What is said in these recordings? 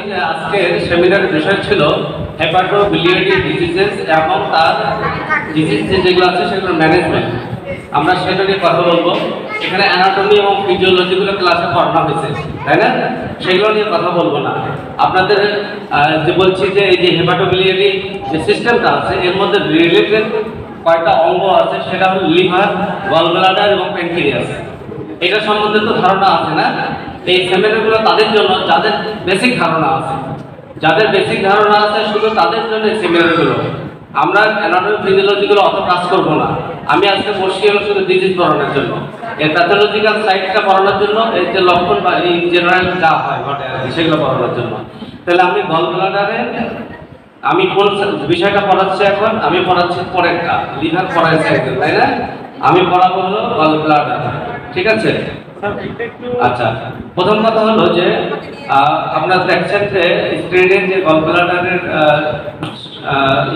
যে আজকের সেমিনারের বিষয় ছিল হেপাটোবিলিয়ারি ডিজিজেস এবং তার ডিজিজ যেগুলো আছে সেগুলোর ম্যানেজমেন্ট। আমরা সেটা নিয়ে কথা বলবো। এখানে অ্যানাটমি এবং ফিজিওলজিগুলো ক্লাসে পড়ানো হয়েছে, তাই না? সেগুলো নিয়ে কথা বলবো না। আপনাদের যে বলছি যে এই যে হেপাটোবিলিয়ারি যে সিস্টেমটা আছে এর মধ্যে রিলেটেড কয়টা অঙ্গ আছে, সেটা হলো লিভার, গলব্লাডার এবং প্যানক্রিয়াস। এটা সম্বন্ধে তো ধারণা আছে না? এই সেমিনারগুলো তাদের জন্য যাদের বেসিক ধারণা আছে, যাদের বেসিক ধারণা আছে শুধু তাদের জন্য এই সেমিনারগুলো। আমরা অ্যানাটমি ফিজিওলজিগুলো অত কাজ করবো না। আমি আজকে বসি হলো শুধু ডিজিজ পড়ানোর জন্য, এর প্যাথোলজিক্যাল সাইডটা পড়ানোর জন্য, এর যে লক্ষণ বা এই জেনারেল যা হয় ঘটে আর কি সেগুলো পড়ানোর জন্য। তাহলে আমি গলব্লাডারে আমি কোন বিষয়টা পড়াচ্ছি এখন? আমি পড়াচ্ছি পরেরটা, লিভার পড়াইছে একজন, তাই না? আমি পড়াবো হলো গলব্লাডার, ঠিক আছে? আচ্ছা, প্রথম কথা হলো যে আপনারা দেখছেন যে স্ক্রিনের যে গলব্লাডারের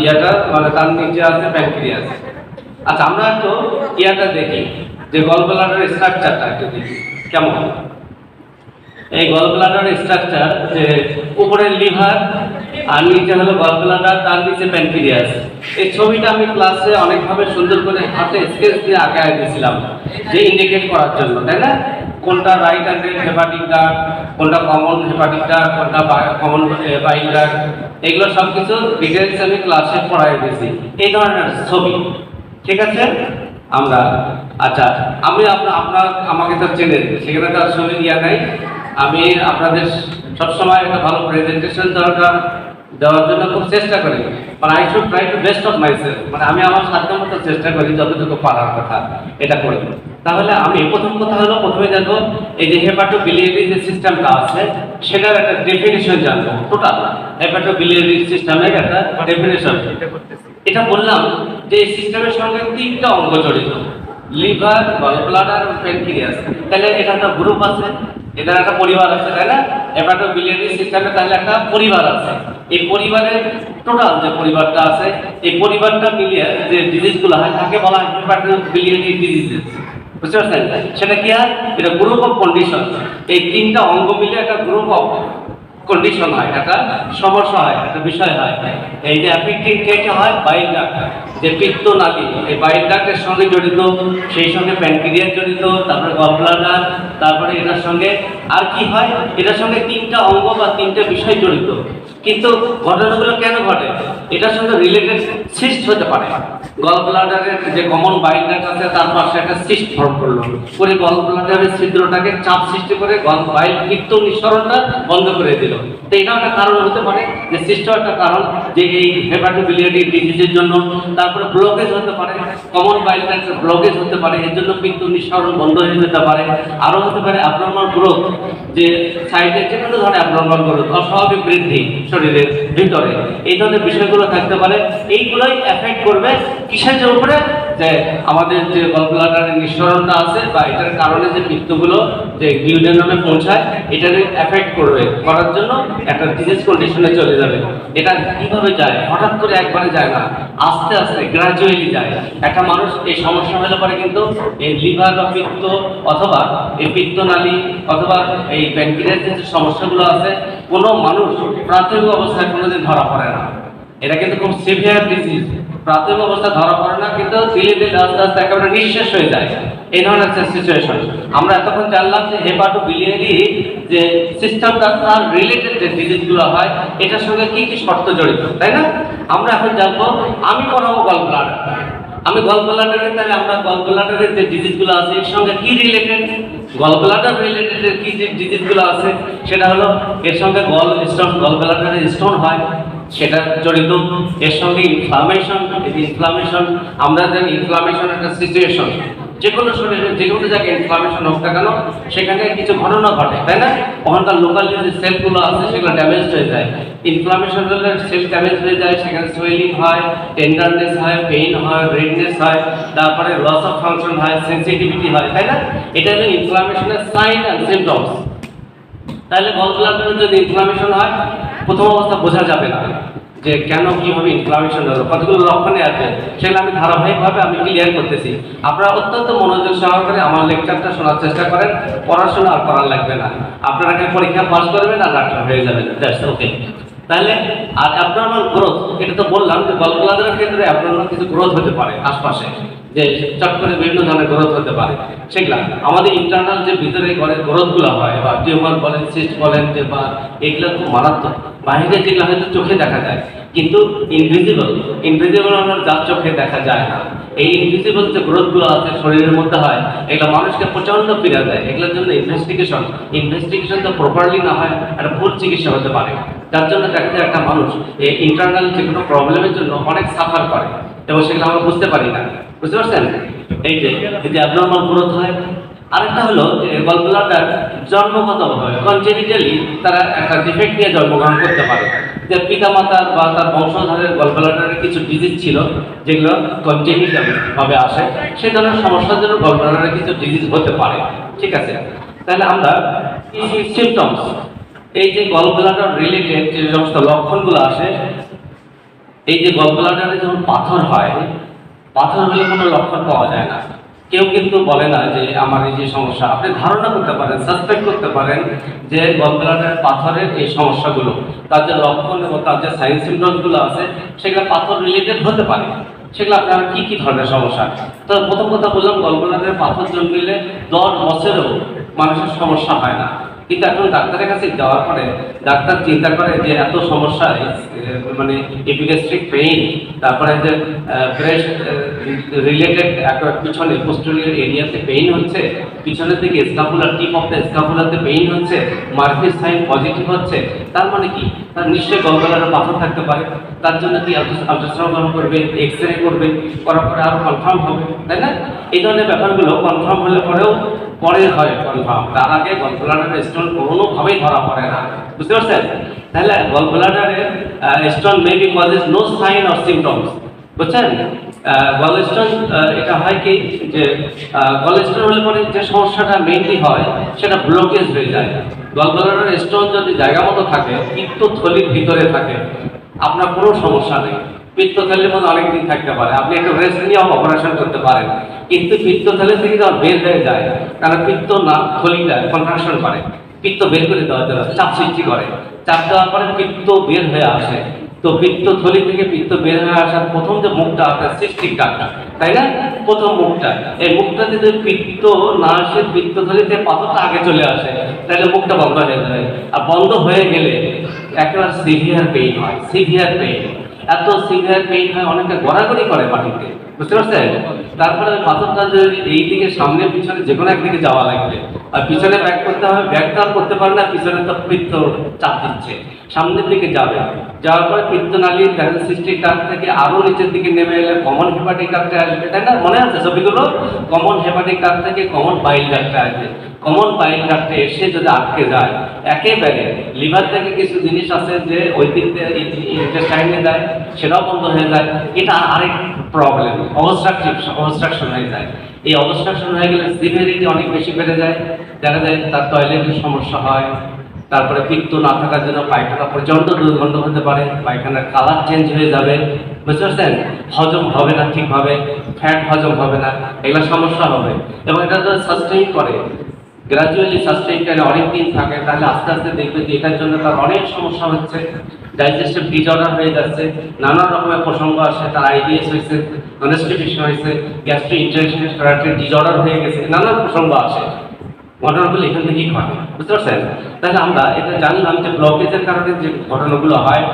ইয়াটা মানে তার নিচে আছে প্যানক্রিয়াস। আচ্ছা, আমরা একটু ইয়াটা দেখি যে গলব্লাডারের স্ট্রাকচারটা একটু দেখি কেমন। এই গলব্লাডারের স্ট্রাকচার যে উপরে লিভার আর নিচে হলো গলব্লাডার, তার নিচে প্যানক্রিয়াস। এই ছবিটা আমি ক্লাসে অনেকভাবে সুন্দর করে হাতে স্কেচ দিয়ে আঁকায় দিয়েছিলাম যে ইন্ডিকেট করার জন্য, তাই না? কোনটা রাইট হ্যান্ডেড হেপাটিক ডাক্ট, কোনটা কমন হেপাটিক ডাক্ট, কোনটা কমন বাইল ডাক্ট, এগুলো সব কিছু ডিটেলস আমি ক্লাসে পড়াই দিয়েছি। এই ধরনের ছবি, ঠিক আছে? আমরা আচ্ছা, আমি আপনার আমাকে তো চেনেন, সেখানে তার ছবি ইয়া নাই। আমি আপনাদের সবসময় একটা ভালো প্রেজেন্টেশন দরকার দেওয়ার জন্য খুব চেষ্টা করি, মানে I should try to best of myself, মানে আমি আমার সাধ্যমতো চেষ্টা করি যতটুকু পারার কথা এটা করি। তাহলে আমি প্রথম কথা হলো প্রথমে জানবো এই যে হেপাটোবিলিয়ারি যে সিস্টেমটা আছে সেটার একটা ডেফিনিশন জানবো। টোটাল হেপাটোবিলিয়ারি সিস্টেমের একটা ডেফিনিশন এটা বললাম যে এই সিস্টেমের সঙ্গে তিনটা অঙ্গ জড়িত, লিভার, গলব্লাডার এবং প্যানক্রিয়াস। তাহলে এটা একটা গ্রুপ আছে, এটার একটা পরিবার আছে, তাই না? হেপাটোবিলিয়ারি সিস্টেমে তাহলে একটা পরিবার আছে। এই পরিবারের টোটাল যে পরিবারটা আছে এই পরিবারটা মিলিয়ে যে ডিজিজগুলো হয় তাকে বলা হয় হেপাটোবিলিয়ারি ডিজিজেস। বুঝতে পারছেন? সেটা কি হয়? এটা গ্রুপ অফ কন্ডিশন। এই তিনটা অঙ্গ মিলে একটা গ্রুপ অফ কন্ডিশন হয়, একটা সমস্যা হয়, একটা বিষয় হয়। এই যে অ্যাফেক্টিং কে হয়? বাইল ডাক্ট, যে পিত্ত নালী, এই বাইল ডাক্টের সঙ্গে জড়িত, সেই সঙ্গে প্যানক্রিয়াস জড়িত, তারপরে গলব্লাডার, তারপরে এটার সঙ্গে আর কি হয়? এটার সঙ্গে তিনটা অঙ্গ বা তিনটা বিষয় জড়িত। কিন্তু ঘটনাগুলো কেন ঘটে? এটার সঙ্গে রিলেটেড সিস্ট হতে পারে। গলব্লাডারের যে কমন বাইল ডাক্ট আছে তার পাশে একটা সিস্ট ফর্ম করলো, করে গলব্লাডারের ছিদ্রটাকে চাপ সৃষ্টি করে বাইল পিত্ত নিঃসরণটা বন্ধ করে দিল। তো এটা একটা কারণ হতে পারে, যে সিস্ট একটা কারণ যে এই হেপাটোবিলিয়ারি ডিজিজের জন্য। তারপরে ব্লকেজ হতে পারে, কমন বাইল ডাক্টের ব্লকেজ হতে পারে, এর জন্য পিত্ত নিঃসরণ বন্ধ হয়ে যেতে পারে। আরও হতে পারে অ্যাবনর্মাল গ্রোথ, যে সাইডে যে কোনো ধরনের অ্যাবনর্মাল গ্রোথ, অস্বাভাবিক বৃদ্ধি শরীরের ভিতরে, এই ধরনের বিষয়গুলো থাকতে পারে। এইগুলোই এফেক্ট করবে কিসের উপরে? যে আমাদের যে গলব্লাডারের নিঃসরণটা আছে বা এটার কারণে যে পিত্তগুলো যে ডিউডেনামে পৌঁছায় এটার এফেক্ট করবে, করার জন্য একটা ডিজিজ কন্ডিশনে চলে যাবে। এটা কিভাবে যায়? হঠাৎ করে একবারে যায় না, আস্তে আস্তে গ্রাজুয়ালি যায়। একটা মানুষ এই সমস্যা হলে পরে কিন্তু এই লিভার বা পিত্ত অথবা এই পিত্তনালী অথবা এই প্যানক্রিয়াসের যে সমস্যাগুলো আছে কোনো মানুষ প্রাথমিক অবস্থায় কোনোদিন ধরা পড়ে না। এটা কিন্তু খুব সিভিয়ার ডিজিজ, প্রাথমিক অবস্থা ধরা পড়ে না, কিন্তু ধীরে ধীরে আস্তে আস্তে একেবারে নিঃশেষ হয়ে যায়। এই ধরনের সিচুয়েশন আমরা এতক্ষণ জানলাম যে হেপাটোবিলিয়ারি যে সিস্টেমটা তার রিলেটেড যে ডিজিজগুলো হয় এটার সঙ্গে কি কি শর্ত জড়িত, তাই না? আমরা এখন জানবো, আমি পড়াবো গলব্লাডার। আমি গলব্লাডারের, তাহলে আমরা গলব্লাডারের যে ডিজিজগুলো আছে এর সঙ্গে কি রিলেটেড? গলব্লাডার রিলেটেড কি যে ডিজিজগুলো আছে সেটা হলো এর সঙ্গে গলব্লাডারের স্টোন হয় সেটা জড়িত, এর সঙ্গে ইনফ্লামেশন। ইনফ্লামেশন আমরা জানি ইনফ্লামেশন একটা সিচুয়েশন, যে কোনো শরীরে যে কোনো জায়গায় ইনফ্লামেশন হোক না কেন সেখানে কিছু ঘটনা ঘটে, তাই না? ওখানকার লোকাল যে সেলগুলো আছে সেগুলো ড্যামেজ হয়ে যায়। ইনফ্লামেশন হলে সেল ড্যামেজ হয়ে যায়, সেখানে সোয়েলিং হয়, টেন্ডারনেস হয়, পেইন হয়, রেডনেস হয়, তারপরে লস অফ ফাংশন হয়, সেন্সিটিভিটি হয়, তাই না? এটা হলো ইনফ্লামেশনের সাইন অ্যান্ড সিমটমস। তাহলে গলব্লাডারে যদি ইনফ্লামেশন হয় প্রথম অবস্থা বোঝা যাবে না যে কেন কিভাবে ইনফ্লামেশন হলো, কতগুলো লক্ষণে আছে, সেগুলো আমি ধারাবাহিকভাবে আমি ক্লিয়ার করতেছি। আপনারা অত্যন্ত মনোযোগ সহকারে আমার লেকচারটা শোনার চেষ্টা করেন, পড়াশোনা আর করার লাগবে না, আপনারা পরীক্ষা পাস করবেন আর ডাক্তার হয়ে যাবেন, দ্যাটস ওকে। তাহলে আর অ্যাবনর্মাল গ্রোথ, এটা তো বললাম যে গলব্লাডারের ক্ষেত্রে অ্যাবনর্মাল কিছু গ্রোথ হতে পারে আশপাশে, যে চট করে বিভিন্ন ধরনের গ্রোথ হতে পারে। সেগুলা আমাদের ইন্টারনাল যে ভিতরে গ্রোথগুলো হয়, বা টিউমার বলেন, সিস্ট বলেন, যে বা এগুলো খুব মারাত্মক। বাইরে যেগুলো হয়তো চোখে দেখা যায়, কিন্তু ইনভিজিবল আমার যার চোখে দেখা যায় না। এই ইনভিজিবল যে গ্রোথগুলো আছে শরীরের মধ্যে হয়, এগুলো মানুষকে প্রচন্ড পীড়া দেয়। এগুলোর জন্য ইনভেস্টিগেশন তো প্রপারলি না হয়, একটা ভুল চিকিৎসা হতে পারে। যার জন্য দেখা যায় একটা মানুষ এই ইন্টারনাল যে কোনো প্রবলেমের জন্য অনেক সাফার করে, এবং সেগুলো আমরা বুঝতে পারি না। বুঝতে পারছেন? এই যে অ্যাবনর্মাল গ্রোথ হয়। আরেকটা হলো যে গলব্লাডার জন্মগতভাবে কনজেনিটালি তারা একটা ডিফেক্ট নিয়ে জন্মগ্রহণ করতে পারে, যে পিতামাতার বা তার বংশধরের গলব্লাডারের কিছু ডিজিজ ছিল যেগুলো কনজেনিটাল ভাবে আসে, সেই ধরনের সমস্যার জন্য গলব্লাডারের কিছু ডিজিজ হতে পারে। ঠিক আছে, তাহলে আমরা সিমটমস, এই যে গলব্লাডার রিলেটেড যে সমস্ত লক্ষণগুলো আসে, এই যে গলব্লাডারে যখন পাথর হয়, পাথর হলে কোনো লক্ষণ পাওয়া যায় না। কেউ কিন্তু বলে না যে আমার এই যে সমস্যা, আপনি ধারণা করতে পারেন, সাসপেক্ট করতে পারেন যে গলব্লাডার পাথরের এই সমস্যাগুলো, তার যে লক্ষণ এবং তার যে সাইন সিমটমসগুলো আছে সেগুলো পাথর রিলেটেড হতে পারে। সেগুলো আপনার কি কি ধরনের সমস্যা? তো প্রথম কথা বললাম, গলব্লাডারে পাথর জন্মিলে 10 বছরেও মানুষের সমস্যা হয় না, কিন্তু এখন ডাক্তারের কাছে যাওয়ার পরে ডাক্তার চিন্তা করে যে এত সমস্যা, মানে এপিগ্যাস্ট্রিক পেইন, তারপরে যে ব্রেস্ট রিলেটেড পিছনে পোস্টেরিয়র এরিয়াতে পেইন হচ্ছে, পিছনের দিকে স্ক্যাপুলার টিপ অফ দ্য স্ক্যাপুলাতে পেইন হচ্ছে, মার্ফিস সাইন পজিটিভ হচ্ছে, তার মানে কি? তার নিশ্চয়ই গলব্লাডারে পাথর থাকতে পারে। তার জন্য কি আল্ট্রাসাউন্ড করবে, এক্স রে করবে, করার পরে আরো কনফার্ম হবে, তাই না? এই ধরনের ব্যাপারগুলো কনফার্ম হলে পরেও পরে হয় কনফার্ম, তার আগে গলব্লাডারের স্টোন কোনোভাবেই ধরা পড়ে না। বুঝতে পারছেন? তাহলে গলব্লাডারের stone maybe causes no sign or symptoms. বুঝছেন? গলস্টোন এটা হয় কি যে গলস্টোন হলে পরে যে সমস্যাটা মেইনলি হয় সেটা ব্লকেজ হয়ে যায়। গলব্লাডারের স্টোন যদি জায়গা মতো থাকে, পিত্তথলির ভিতরে থাকে, আপনার কোনো সমস্যা নেই। পিত্তথলির মধ্যে অনেকদিন থাকতে পারে, আপনি একটু রেস্ট নিয়ে অপারেশন করতে পারেন, কিন্তু পিত্তথলি থেকে যখন বের হয়ে যায়, কারণ পিত্ত না থলিটা কন্ট্রাকশন করে, পিত্ত বের করে দেওয়ার জন্য চাপ সৃষ্টি করে, চাপ দেওয়ার পরে পিত্ত বের হয়ে আসে। তো পিত্তথলি থেকে পিত্ত বের হয়ে আসার প্রথম যে মুখটা আছে সিস্টিক ডাক্ট, তাই না? প্রথম মুখটা, এই মুখটা যদি পিত্ত না আসে, পিত্তথলিতে পাথরটা আগে চলে আসে, তাহলে মুখটা বন্ধ হয়ে যায়। আর বন্ধ হয়ে গেলে একেবারে সিভিয়ার পেইন হয়, সিভিয়ার পেইন, এত সিভিয়ার পেইন হয় অনেকে গড়াগড়ি করে মাটিতে। বুঝতে পারছেন? তারপরে পাথরটা যদি এই দিকে সামনে পিছনে যে কোনো একদিকে যাওয়া লাগবে, আর পিছনে ব্যাক করতে হবে, ব্যাকটা করতে পারে না, পিছনে তো পিত্ত চাপ দিচ্ছে, সামনের দিকে যাবে, যাওয়ার পরে পিত্তনালীর সিস্টিক ডাক্ট থেকে আরো নিচের দিকে নেমে এলে কমন হেপাটিক ডাক্টে আসবে, তাই না? মনে আছে ছবিগুলো? কমন হেপাটিক ডাক্ট থেকে কমন বাইল ডাক্টে আসবে, কমন বাইল ডাক্টে এসে যদি আটকে যায়, একেবারে লিভার থেকে কিছু জিনিস আছে যে ওই দিক দিয়ে ইন্টেস্টাইনে যায়, সেটাও বন্ধ হয়ে যায়। এটা আরেক প্রবলেম, অবস্ট্রাকশন হয়ে যায়। এই অবস্ট্রাকশন হয়ে গেলে সিভিয়ারিটি অনেক বেশি বেড়ে যায়, দেখা যায় তার টয়লেটের সমস্যা হয়, তারপরে পিত্ত না থাকার জন্য পায়খানা প্রচন্ড দুর্গন্ধ হতে পারে, পায়খানার কালার চেঞ্জ হয়ে যাবে। বুঝতে পারছেন? হজম হবে না ঠিকভাবে, ফ্যাট হজম হবে না, এগুলো সমস্যা হবে। এবং এটা যদি সাস্টেইন করে, গ্রাজুয়ালি সাস্টেইন করে অনেকদিন থাকে, তাহলে আস্তে আস্তে দেখবে যে এটার জন্য তার অনেক সমস্যা হচ্ছে, ডাইজেস্টিভ ডিসঅর্ডার হয়ে যাচ্ছে, নানা রকমের প্রসঙ্গ আসে, তার আইবিএস হয়েছে, কনস্টিপেশন হয়েছে, গ্যাস্ট্রোইন্টেস্টাইনাল ডিসঅর্ডার হয়ে গেছে, নানা প্রসঙ্গ আসে। ঘটনাগুলো এখান থেকেই ঘটে। বুঝতে পারছেন? তাহলে আমরা এটা জানলাম যে ব্লকেজের কারণে যে ঘটনাগুলো হয়,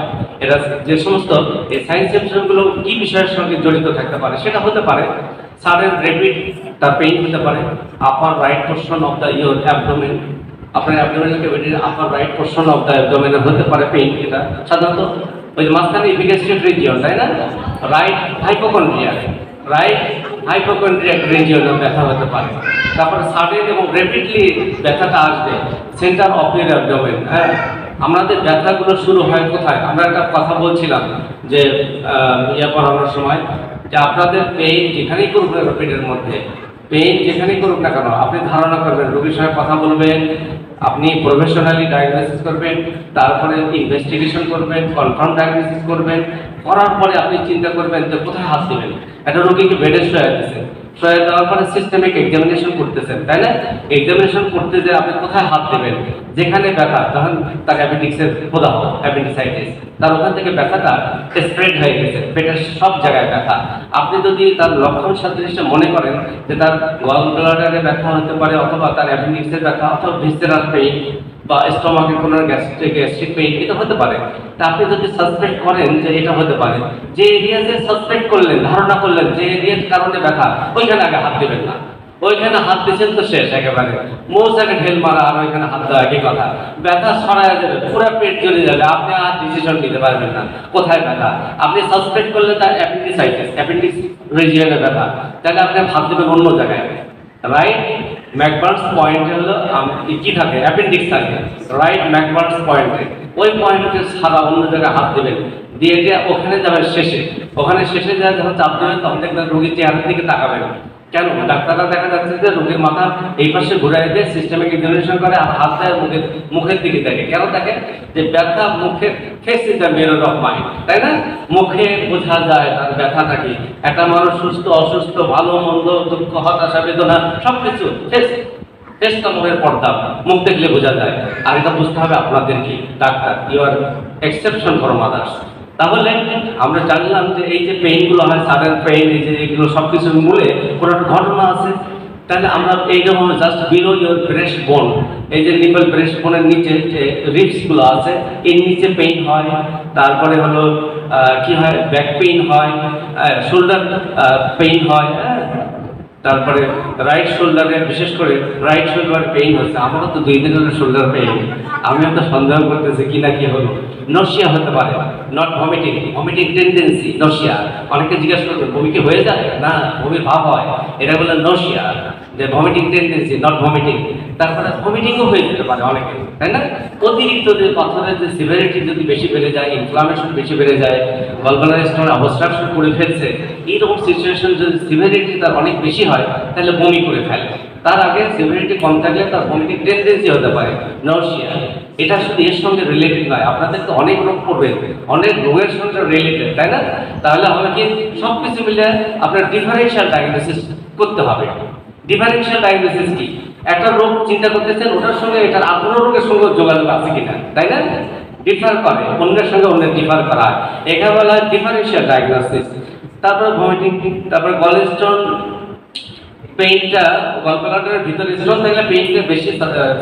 এটা যে সমস্ত এই সাইন সিমটমগুলো কি বিষয়ের সঙ্গে জড়িত থাকতে পারে, সেটা হতে পারে সাডেন র্যাপিড তার পেইন হতে পারে, upper right portion of the your abdomen, আপনার অ্যাবডোমিনাল ক্যাভিটির upper right portion of the অ্যাবডোমেনে হতে পারে পেইন। এটা সাধারণত ওই যে মাঝখানে এপিগ্যাস্ট্রিক রিজিয়ন, তাই না? রাইট হাইপোকন্ড্রিয়াক, রাইট হাইপোকন্ড্রিয়াক রিজিয়নে ব্যথা হতে পারে। তারপরে সাডেন এবং র্যাপিডলি ব্যথাটা আসবে সেন্টার অফ ইয়োর অ্যাবডোমেন। হ্যাঁ, আমাদের ব্যথাগুলো শুরু হয় কোথায়? আমরা একটা কথা বলছিলাম যে ইয়ে পড়ানোর সময়, যে আপনাদের পেইন যেখানেই করুক না পেটের মধ্যে, পেইন যেখানেই করুক না কেন, আপনি ধারণা করবেন, রোগীর সঙ্গে কথা বলবেন, আপনি প্রফেশনালি ডায়াগনোসিস করবেন, তারপরে ইনভেস্টিগেশন করবেন, কনফার্ম ডায়াগনোসিস করবেন, করার পরে আপনি চিন্তা করবেন যে কোথায় হাত দেবেন। একটা রোগীকে বেডে শুয়ে দিয়েছেন, শুয়ে দেওয়ার পরে সিস্টেমিক এক্সামিনেশন করতেছেন, তাই না? এক্সামিনেশন করতে যে আপনি কোথায় হাত দেবেন, যেখানে ব্যথা, তখন তার অ্যাপেন্ডিক্সের প্রদাহ, অ্যাপেন্ডিসাইটিস, তার ওখান থেকে ব্যথাটা স্প্রেড হয়ে গেছে, পেটের সব জায়গায় ব্যথা। আপনি যদি তার লক্ষণ সাদৃশ্য মনে করেন যে তার গল ব্লাডারে ব্যথা হতে পারে, অথবা তার অ্যাপেন্ডিক্সের ব্যথা, অথবা ভিসেরাল পেইন বা স্টোমাকে কোনো গ্যাস্ট্রিক পেইন, এটা হতে পারে। তা আপনি যদি সাসপেক্ট করেন যে এটা হতে পারে, যে এরিয়াতে সাসপেক্ট করলেন, ধারণা করলেন যে এরিয়ার কারণে ব্যথা, ওইখানে আগে হাত দেবেন না। ওইখানে হাত দিচ্ছেন তো শেষ একেবারে, মৌচাকে ঢেল মারা আর ওইখানে হাত দেওয়া একই কথা। ব্যথা ছড়ায় যাবে, পুরো পেট চলে যাবে, আপনি আর ডিসিশন নিতে পারবেন না কোথায় ব্যথা। আপনি সাসপেক্ট করলে তার অ্যাপেন্ডিসাইটিস, অ্যাপেন্ডিক্স রিজিয়নে ব্যথা, তাহলে আপনি হাত দেবেন অন্য জায়গায়। রাইট ম্যাকবার্নস পয়েন্টে হলো কি থাকে, অ্যাপেন্ডিক্স থাকে, রাইট ম্যাকবার্নস পয়েন্টে। ওই পয়েন্টে ছাড়া অন্য জায়গায় হাত দেবেন, দিয়ে দিয়ে ওখানে যাবেন শেষে। ওখানে শেষে যা যখন চাপ দেবেন, তখন দেখবেন রোগীর চেহারার দিকে তাকাবেন। কেন? ডাক্তাররা দেখা যাচ্ছে যে রোগীর মাথা এই পাশে ঘুরাই দিয়ে সিস্টেমিক এক্সামিনেশন করে, আর হাত দেয় মুখের দিকে দেখে। কেন দেখে? যে ব্যথা মুখের, face is the mirror of mind, তাই না? মুখে বোঝা যায় তার ব্যথাটা কি। একটা মানুষ সুস্থ অসুস্থ, ভালো মন্দ, দুঃখ হতাশা বেদনা সবকিছু ফেসটা মুখের পর্দা, মুখ দেখলে বোঝা যায়। আর এটা বুঝতে হবে আপনাদের কি doctor, you are exception from others. তাহলে আমরা জানলাম যে এই যে পেইনগুলো হয়, সাডেন পেইন, এই যে এগুলো সবকিছুর মূলে কোনো একটা ঘটনা আছে। তাহলে আমরা এইরকম জাস্ট বিলো ইউর ব্রেস্ট বোন, এই যে নিপল ব্রেস্ট বোনের নিচে যে রিবসগুলো আছে, এর নিচে পেইন হয়। তারপরে হলো কি হয়, ব্যাক পেইন হয়, শোল্ডার পেইন হয়। তারপরে রাইট শোল্ডারে, বিশেষ করে রাইট শোল্ডারে পেইন হচ্ছে। আমারও তো 2 দিন হলো শোল্ডার পেইন, আমিও তো সন্দেহ করতেছি কি না কি হলো। নশিয়া হতে পারে, not vomiting, vomiting tendency, nausea. অনেকে জিজ্ঞাসা করবে বমি কি হয়ে যায়? না, বমির ভাব হয়, এটা বলে নশিয়া, যে ভমিটিং টেন্ডেন্সি, নট ভমিটিং। তারপরে ভমিটিংও হয়ে যেতে পারে অনেকে, তাই না? অতিরিক্ত যে পাথরের যে সিভিয়ারিটি যদি বেশি বেড়ে যায়, ইনফ্লামেশন বেশি বেড়ে যায়, গলব্লাডার স্টোন অবস্ট্রাকশন করে ফেলছে, এইরকম সিচুয়েশন যদি সিভিয়ারিটি তার অনেক বেশি হয়, তাহলে বমি করে ফেলে। তার আগে সিভিয়ারিটি কম থাকলে তার ভমিটিং টেন্ডেন্সি হতে পারে, নশিয়া। এটা শুধু এর সঙ্গে রিলেটেড নয়, আপনাদের তো অনেক রোগ করবে, অনেক রোগের সঙ্গে রিলেটেড, তাই না? তাহলে হবে কি, সব কিছু মিলে আপনার ডিফারেন্সিয়াল ডায়াগনোসিস করতে হবে। ডিফারেন্সিয়াল ডায়াগনোসিস কি? একটা রোগ চিন্তা করতেছেন, ওটার সঙ্গে এটার অন্য রোগের সঙ্গে যোগাযোগ আছে কিনা, তাই না? ডিফার করে, অন্যের সঙ্গে অন্যের ডিফার করা, একে বলা হয় ডিফারেন্সিয়াল ডায়াগনোসিস। তারপর ভমিটিং, তারপর গলস্টোন পেইনটা, গলব্লাডারের ভিতরে স্টোন থাকলে পেইনটা বেশি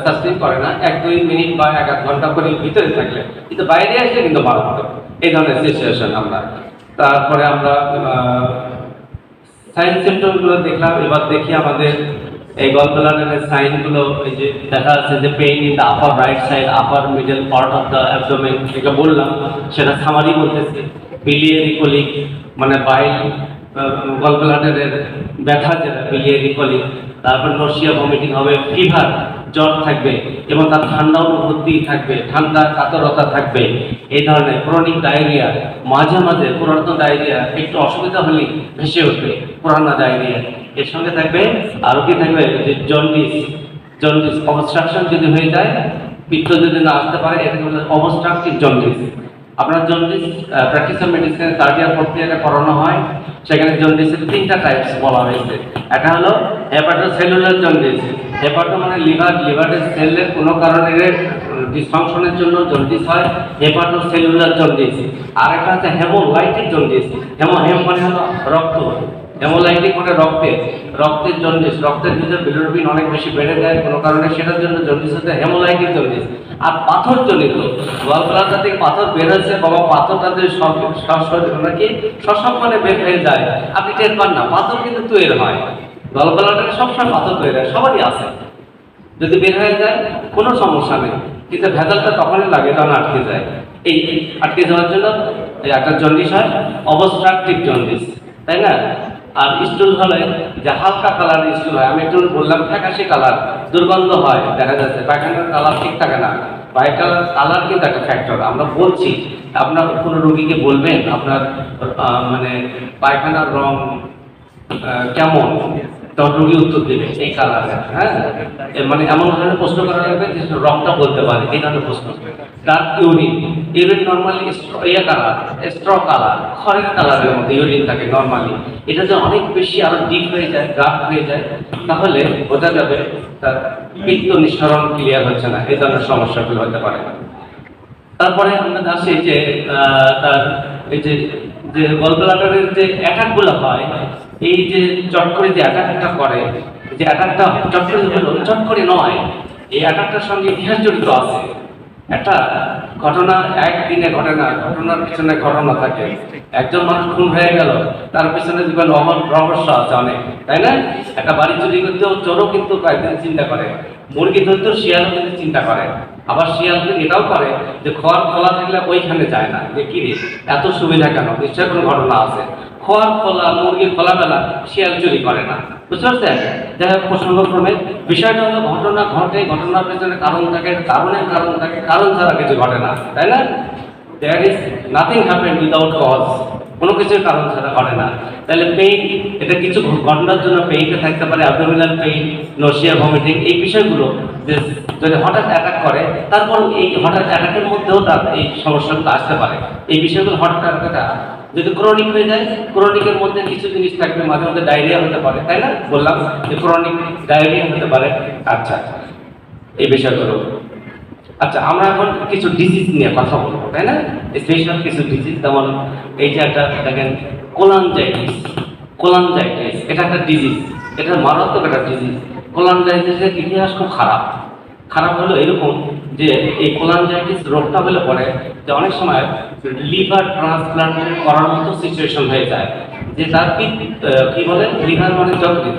সাস্টেইন করে না, 1-2 মিনিট বা 1-1 ঘন্টা করে ভিতরে থাকলে, কিন্তু বাইরে আসলে কিন্তু মারাত্মক এই ধরনের সিচুয়েশন আমরা। তারপরে আমরা সাইন সিমটমগুলো দেখলাম। এবার দেখি আমাদের এই গলব্লাডারের সাইনগুলো। এই যে দেখা যাচ্ছে যে pain in the upper right side, upper middle part of the abdomen, যেটা বললাম সেটা সামারি বলতেছে। বিলিয়ারি কোলিক মানে বাইল, গলব্লাডারের ব্যথা যেটা বিলিয়ারি কোলিক। তারপর নশিয়া, ভমিটিং হবে, ফিভার, জ্বর থাকবে, এবং তার ঠান্ডা অনুভূতি থাকবে, ঠান্ডা কাতরতা থাকবে। এই ধরনের ক্রনিক ডায়রিয়া, মাঝে মাঝে পুরাতন ডায়রিয়া, একটু অসুবিধা হলেই ভেসে উঠবে পুরানো ডায়রিয়া। এর সঙ্গে থাকবে আরও কি থাকবে, যে জন্ডিস, জন্ডিস অবস্ট্রাকশন যদি হয়ে যায়, পিত্ত যদি না আসতে পারে, এটাকে বলে অবস্ট্রাকটিভ জন্ডিস। আপনার jaundice practice of medicine 3rd year 4th ইয়ারে করানো হয়, সেখানে জন্ডিসের 3টা টাইপস বলা হয়েছে। একটা হলো হেপাটোসেলুলার জন্ডিস, হেপাটো মানে লিভার, লিভারের সেলের কোনো কারণের ডিসফাংশনের জন্য জন্ডিস হয়, হেপাটোসেলুলার জন্ডিস। আর একটা হচ্ছে হেমোলাইটিক জন্ডিস, হেম মানে হলো রক্ত, হেমোলাইটিক মানে রক্তের জন্ডিস, রক্তের ভিতরে বিলিরুবিন অনেক বেশি বেড়ে যায় কোনো কারণে, সেটার জন্য জন্ডিস হচ্ছে হেমোলাইটিক জন্ডিস। আর পাথর জনিত, গলব্লাডার থেকে পাথর বের হচ্ছে, বাবা পাথরটা যদি নাকি সসম্মানে বের হয়ে যায়, আপনি টের পান না, পাথর কিন্তু তৈরি হয়। গলব্লাডারে সবসময় পাথর তৈরি হয়, সবারই আছে। যদি বের হয়ে যায় কোনো সমস্যা নেই, কিন্তু ভেজালটা তখনই লাগে তখন আটকে যায়। এই আটকে যাওয়ার জন্য একটা জন্ডিস হয়, অবস্ট্রাকটিভ জন্ডিস, তাই না? আর স্টুল হলে যে হালকা কালারের স্টুল হয়, আমি একটু বললাম ফ্যাকাশে কালার, দুর্গন্ধ হয়, দেখা যাচ্ছে পায়খানার কালার ঠিক থাকে না। পায়খানার কালার কিন্তু একটা ফ্যাক্টর। আমরা বলছি, আপনার কোনো রোগীকে বলবেন আপনার মানে পায়খানার রং কেমন, তখন রোগী উত্তর দেবে এই কালারে, হ্যাঁ, মানে এমন ধরনের প্রশ্ন করা লাগবে যে রংটা বলতে পারে, এই ধরনের প্রশ্ন। ডার্ক ইউরিন, ইউরিন নর্মালি ইয়ে কালার, স্ট্র কালার, খড়ের কালারের মধ্যে ইউরিন থাকে নর্মালি। এটা যে অনেক বেশি আরো ডিপ হয়ে যায়, ডার্ক হয়ে যায়, তাহলে বোঝা যাবে তার পিত্ত নিঃসরণ ক্লিয়ার হচ্ছে না, এই ধরনের সমস্যাগুলো হতে পারে। তারপরে আমরা আসি যে তার এই যে গলব্লাডারের যে অ্যাটাকগুলো হয়, এই যে চট করে যে অ্যাটাকটা করে, যে অ্যাটাকটা চট করে হলো, চট করে নয়, এই অ্যাটাকটার সঙ্গে ইতিহাস জড়িত আছে। একটা ঘটনা একদিনে ঘটে না, ঘটনার পিছনে ঘটনা থাকে। একজন মানুষ খুন হয়ে গেল, তার পিছনে জীবন রহস্য আছে অনেক, তাই না? একটা বাড়ি চুরি করতেও চোরও কিন্তু কয়েকদিন চিন্তা করে, মুরগি ধরতেও শিয়ালও কিন্তু চিন্তা করে। আবার শিয়াল কিন্তু এটাও করে যে খোয়ার খোলা থাকলে ওইখানে যায় না, যে কি রে এত সুবিধা কেন, নিশ্চয় কোনো ঘটনা আছে। খোয়ার খোলা, মুরগির খোলাবেলা শিয়াল চুরি করে না, বুঝতে পারছেন? যাই হোক, প্রসঙ্গক্রমে বিষয়টা হলো ঘটনা ঘটে, ঘটনার পেছনে কারণ থাকে, কারণের কারণ থাকে, কারণ ছাড়া কিছু ঘটে না, তাই না? There is nothing happen without cause, কোনো কিছুর কারণ ছাড়া ঘটে না। তাহলে পেইন, এটা কিছু ঘটনার জন্য পেইনটা থাকতে পারে, অ্যাবডোমিনাল পেইন, নসিয়া, ভমিটিং, এই বিষয়গুলো যে যদি হঠাৎ অ্যাটাক করে, তারপর এই হঠাৎ অ্যাটাকের মধ্যেও তার এই সমস্যাগুলো আসতে পারে। এই বিষয়গুলো হঠাৎ অ্যাটাক যদি ক্রনিক হয়ে যায়, ক্রনিকের মধ্যে কিছু জিনিস থাকবে, মাঝে মধ্যে ডায়রিয়া হতে পারে, তাই না? বললাম যে ক্রনিক ডায়রিয়া হতে পারে। আচ্ছা, এই বিষয়গুলো। আচ্ছা, আমরা এখন কিছু ডিজিজ নিয়ে কথা বলবো, তাই না? স্পেশাল কিছু ডিজিজ, যেমন এই যে একটা দেখেন কোলানজাইটিস। কোলানজাইটিস এটা একটা ডিজিজ, এটা মারাত্মক একটা ডিজিজ। কোলানজাইটিসের ইতিহাস খুব খারাপ। খারাপ হলো এরকম যে এই কোলানজাইটিস রোগটা হলে পরে যে অনেক সময় লিভার ট্রান্সপ্লান্ট করার মতো সিচুয়েশন হয়ে যায়, যে তার কি বলে লিভার মানে যকৃৎ,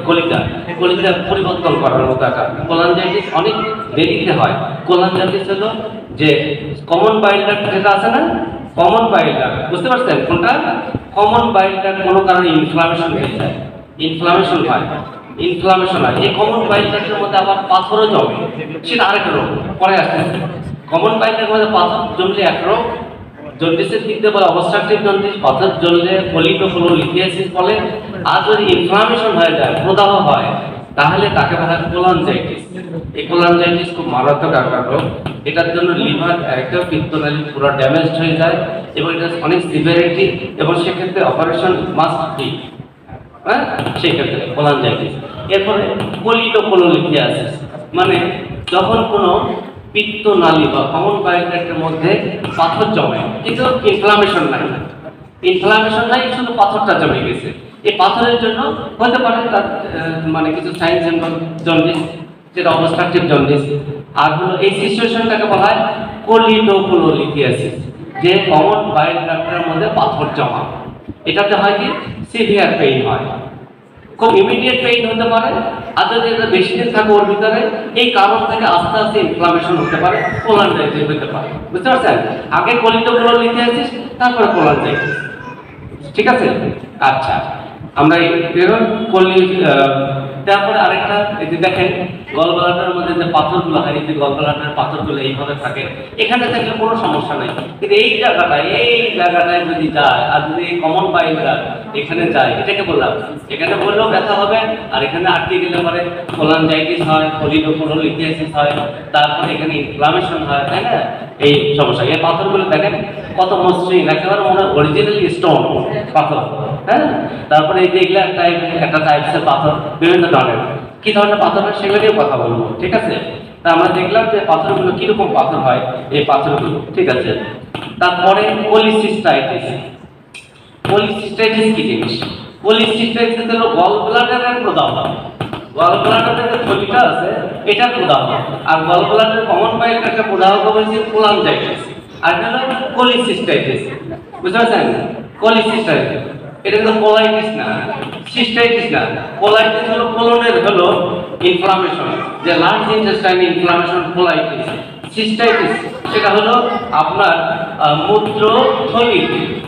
কলিকা পরিবর্তন করার মতো একটা কোলানজাইটিস অনেক দেরিতে হয়। কোলানজাইটিস হলো যে কমন বাইল ডাক্ট যেটা আছে না, কমন বাইল ডাক্ট, বুঝতে পারছেন কোনটা? কমন বাইল ডাক্ট কোনো কারণে ইনফ্লামেশন হয়ে যায়, ইনফ্লামেশন হয়, ইনফ্লামেশন হয়। এই কমন বাইল ডাক্টের মধ্যে আবার পাথরও জমে, সেটা আরেক রোগ, পরে আসতে। কমন বাইল ডাক্টের মধ্যে পাথর জমলে এক রোগ, জন্ডিসের দিক দিয়ে বলে অবস্ট্রাকটিভ জন্ডিস, পাথর জ্বললে কোলিটোকোলোলিথিয়াসিস বলে। আর যদি ইনফ্লামেশন হয়ে যায়, প্রদাহ হয়, তাহলে তাকে বলা হয় কোলানজাইটিস। এই কোলানজাইটিস খুব মারাত্মক একটা রোগ। এটার জন্য লিভার একটা পিত্তনালী পুরো ড্যামেজ হয়ে যায় এবং এটা অনেক সিভিয়ারিটি, এবং সেক্ষেত্রে অপারেশন মাস্ট বি, হ্যাঁ, সেই ক্ষেত্রে কোলানজাইটিস। এরপরে কোলিটোকোলোলিথিয়াসিস, মানে যখন কোনো পিত্তনালী বা কমন বাইল ডাক্টের মধ্যে পাথর জমে, কিন্তু ইনফ্লামেশন নাই, ইনফ্লামেশন নাই, শুধু পাথরটা জমে গেছে। এই পাথরের জন্য হতে পারে তার মানে কিছু সাইন সিম্পটম জন্ডিস, যেটা অবস্ট্রাকটিভ জন্ডিস। আর হলো এই সিচুয়েশনটাকে বলা হয় কোলিটোকোলোলিথিয়াসিস, যে কমন বাইল ডাক্টের মধ্যে পাথর জমা। এটাতে হয় কি সিভিয়ার পেইন হয়, খুব ইমিডিয়েট পেইন হতে পারে। আর যদি এটা বেশি দিন থাকে ওর ভিতরে, এই কারণ থেকে আস্তে আস্তে ইনফ্লামেশন হতে পারে, কোলানজাইটিস হতে পারে, বুঝতে পারছেন? আগে কোলিটোকোলোলিথিয়াসিস, তারপরে কোলানজাইটিস, ঠিক আছে? আচ্ছা, আমরা তারপরে আরেকটা, এই যে দেখেন গলব্লাডারের মধ্যে যে পাথরগুলো হয়, এই যে গলব্লাডারের পাথরগুলো এইভাবে থাকে, এখানে থাকলে কোনো সমস্যা নেই, কিন্তু এই জায়গাটায় যদি যায়, আর যদি এই কমন বাইলটা এখানে যায়, এটাকে বললাম, এখানে বললেও ব্যথা হবে, আর এখানে আটকে গেলে পরে কোলানজাইটিস হয়, কোলিটোকোলোলিথিয়াসিস হয়, তারপরে এখানে ইনফ্লামেশন হয়, তাই না? এই সমস্যা। এই পাথরগুলো দেখেন কত মসৃণ, একেবারে মনে হয় অরিজিনালি স্টোন পাথর, হ্যাঁ। তারপরে এই যে এগুলা একটা টাইপসের পাথর, বিভিন্ন ধরনের, কি ধরনের পাথর হয় সেগুলো নিয়ে কথা বলবো, ঠিক আছে? তা আমরা দেখলাম যে পাথরগুলো কিরকম পাথর হয়, এই পাথরগুলো, ঠিক আছে? তারপরে পলিসিস্টাইটিস। পলিসিস্টাইটিস কি জিনিস? পলিসিস্টাইটিস হলো গলব্লাডারের প্রদাহ। গলব্লাডারের যে থলিটা আছে এটা প্রদাহ, আর গলব্লাডারের কমন বাইল একটা প্রদাহকে বলছি কোলানজাইটিস, আর হলো পলিসিস্টাইটিস, বুঝতে পারছেন? পলিসিস্টাইটিস এটা কিন্তু কোলাইটিস না, সিস্টাইটিস না। কোলাইটিস হলো কোলনের হলো ইনফ্লামেশন, যে large intestine inflammation, colitis. Cystitis সেটা হলো আপনার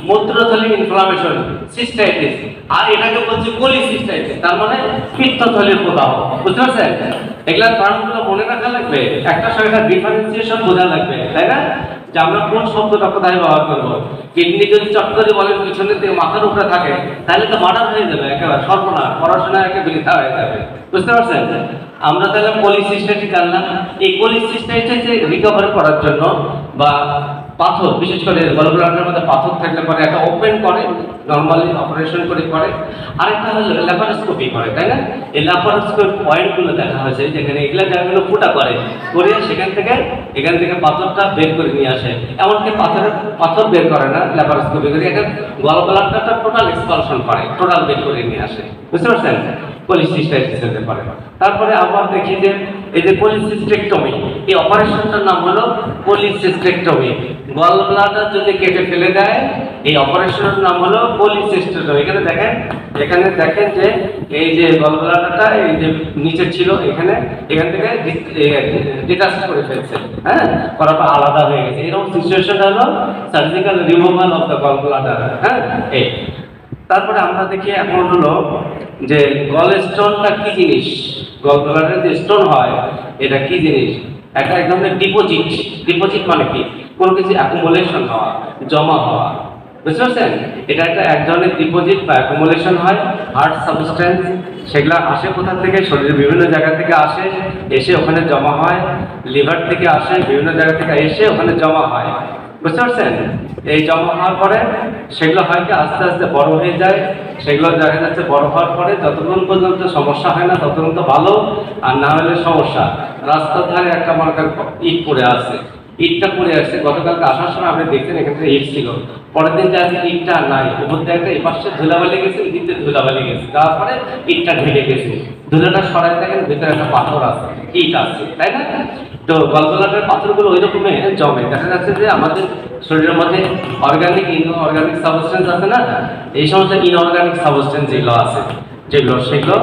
মূত্রথলি ইনফ্লামেশন, সিস্টাইটিস। আর এটাকে বলছি পলিসিস্টাইটিস, তার মানে পিত্তথলির প্রদাহ, বুঝতে পারছেন? এগুলা টার্মগুলো মনে রাখা লাগবে, একটা সঙ্গে ডিফারেন্সিয়েশন বোঝা লাগবে, তাই না? যে আমরা কোন শব্দটা কোথায় ব্যবহার করবো। কিডনি যদি চট করে বলেন পিছনের দিকে মাথার উপরে থাকে তাহলে তো মার্ডার হয়ে যাবে, একেবারে সর্বনাশ, পড়াশোনা একে বৃথা হয়ে যাবে। বুঝতে পারছেন? আমরা তাহলে পলিসিস্টেটিক জানলাম। এই পলিসিস্টেটিক রিকভারি করার জন্য বা পাথর, বিশেষ করে গলব্লাডারের মধ্যে পাথর থাকলে পরে একটা ওপেন করে, নর্মালি অপারেশন করে করে। আরেকটা হলো ল্যাপারোস্কোপি করে, তাই না? এই ল্যাপারোস্কোপি পয়েন্টগুলো দেখা হয়েছে যেখানে এগুলা জায়গাগুলো ফুটা করে এখান থেকে পাথরটা বের করে নিয়ে আসে। এমনকি পাথর বের করে না, ল্যাপারোস্কোপি করে এটা গলব্লাডারটা টোটাল এক্সপালশন করে, টোটাল বের করে নিয়ে আসে। বুঝতে পারছেন? পলিসিস্টাইটিস হতে পারে। তারপরে আবার দেখি যে এই যে পলিসিস্টেক্টমি, এই অপারেশনটার নাম হলো পলিসিস্টেক্টমি। গলব্লাডার যদি কেটে ফেলে দেয় এই অপারেশনের নাম হলো পলিসিস্টেক্টমি। এখানে দেখেন যে এই যে গলব্লাডারটা এই যে নিচে ছিল এখান থেকে ডিটাচ করে ফেলছে, হ্যাঁ, করার পর আলাদা হয়ে গেছে। এরকম সিচুয়েশনটা হলো surgical removal of the gallbladder. হ্যাঁ, এই তারপরে আমরা দেখি এখন হলো যে গল স্টোনটা কি জিনিস, গলব্লাডারে যে স্টোন হয় এটা কি জিনিস। একটা এক ধরনের ডিপোজিট মানে কি, কোনো কিছু অ্যাকুমুলেশন হওয়া, জমা হওয়া। বুঝতে পারছেন? এটা এক ধরনের ডিপোজিট বা অ্যাকুমুলেশন হয়। হার্ড সাবস্টেন্স সেগুলো আসে কোথা থেকে, শরীরের বিভিন্ন জায়গা থেকে আসে, এসে ওখানে জমা হয়। লিভার থেকে আসে, বিভিন্ন জায়গা থেকে এসে ওখানে জমা হয়। বুঝতে পারছেন? এই জমা হওয়ার পরে সেগুলো হয় কি আস্তে আস্তে বড় হয়ে যায়। সেগুলো দেখা যাচ্ছে বড় হওয়ার পরে যতক্ষণ পর্যন্ত সমস্যা হয় না ততক্ষণ তো ভালো, আর না হলে সমস্যা। রাস্তার ধারে একটা মার্কার ইট পড়ে আছে, ইটটা পড়ে আসছে। গতকালকে আসার সময় আপনি দেখছেন এখানে ইট ছিল, পরের দিন যা ইটটা নাই, উপর দিয়ে একটা এপাশে ধুলাবালি গেছে, দিতে ধুলাবালি গেছে, তারপরে ইটটা ঢেকে গেছে। ধুলাটা সরাই দেখেন ভিতরে একটা পাথর আছে, ইট আছে, তাই না? তো গলব্লাডারের পাথরগুলো ওই রকমই জমে। দেখা যাচ্ছে যে আমাদের শরীরের মধ্যে অর্গানিক ইনঅর্গানিক সাবস্টেন্স আছে না, এই সমস্ত ইনঅর্গানিক সাবস্টেন্স সেগুলো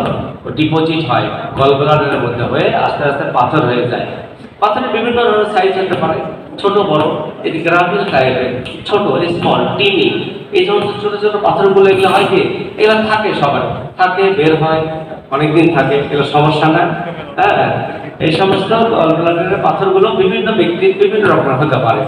ডিপোজিট হয় গলব্লাডারের মধ্যে হয়ে আস্তে আস্তে পাথর হয়ে যায়। পাথরের বিভিন্ন ধরনের সাইজ হতে পারে, ছোট বড়। এটি গ্রাভিল টাইপের, ছোট স্মল টিনি। এই সমস্ত ছোট ছোট পাথরগুলো এগুলো হয় কি, এগুলো থাকে, সবার থাকে, বের হয়, অনেকদিন থাকে, এগুলো সমস্যা না। হ্যাঁ, এই সমস্ত গলব্লাডারের পাথরগুলো বিভিন্ন ব্যক্তির বিভিন্ন রকমের হতে পারে।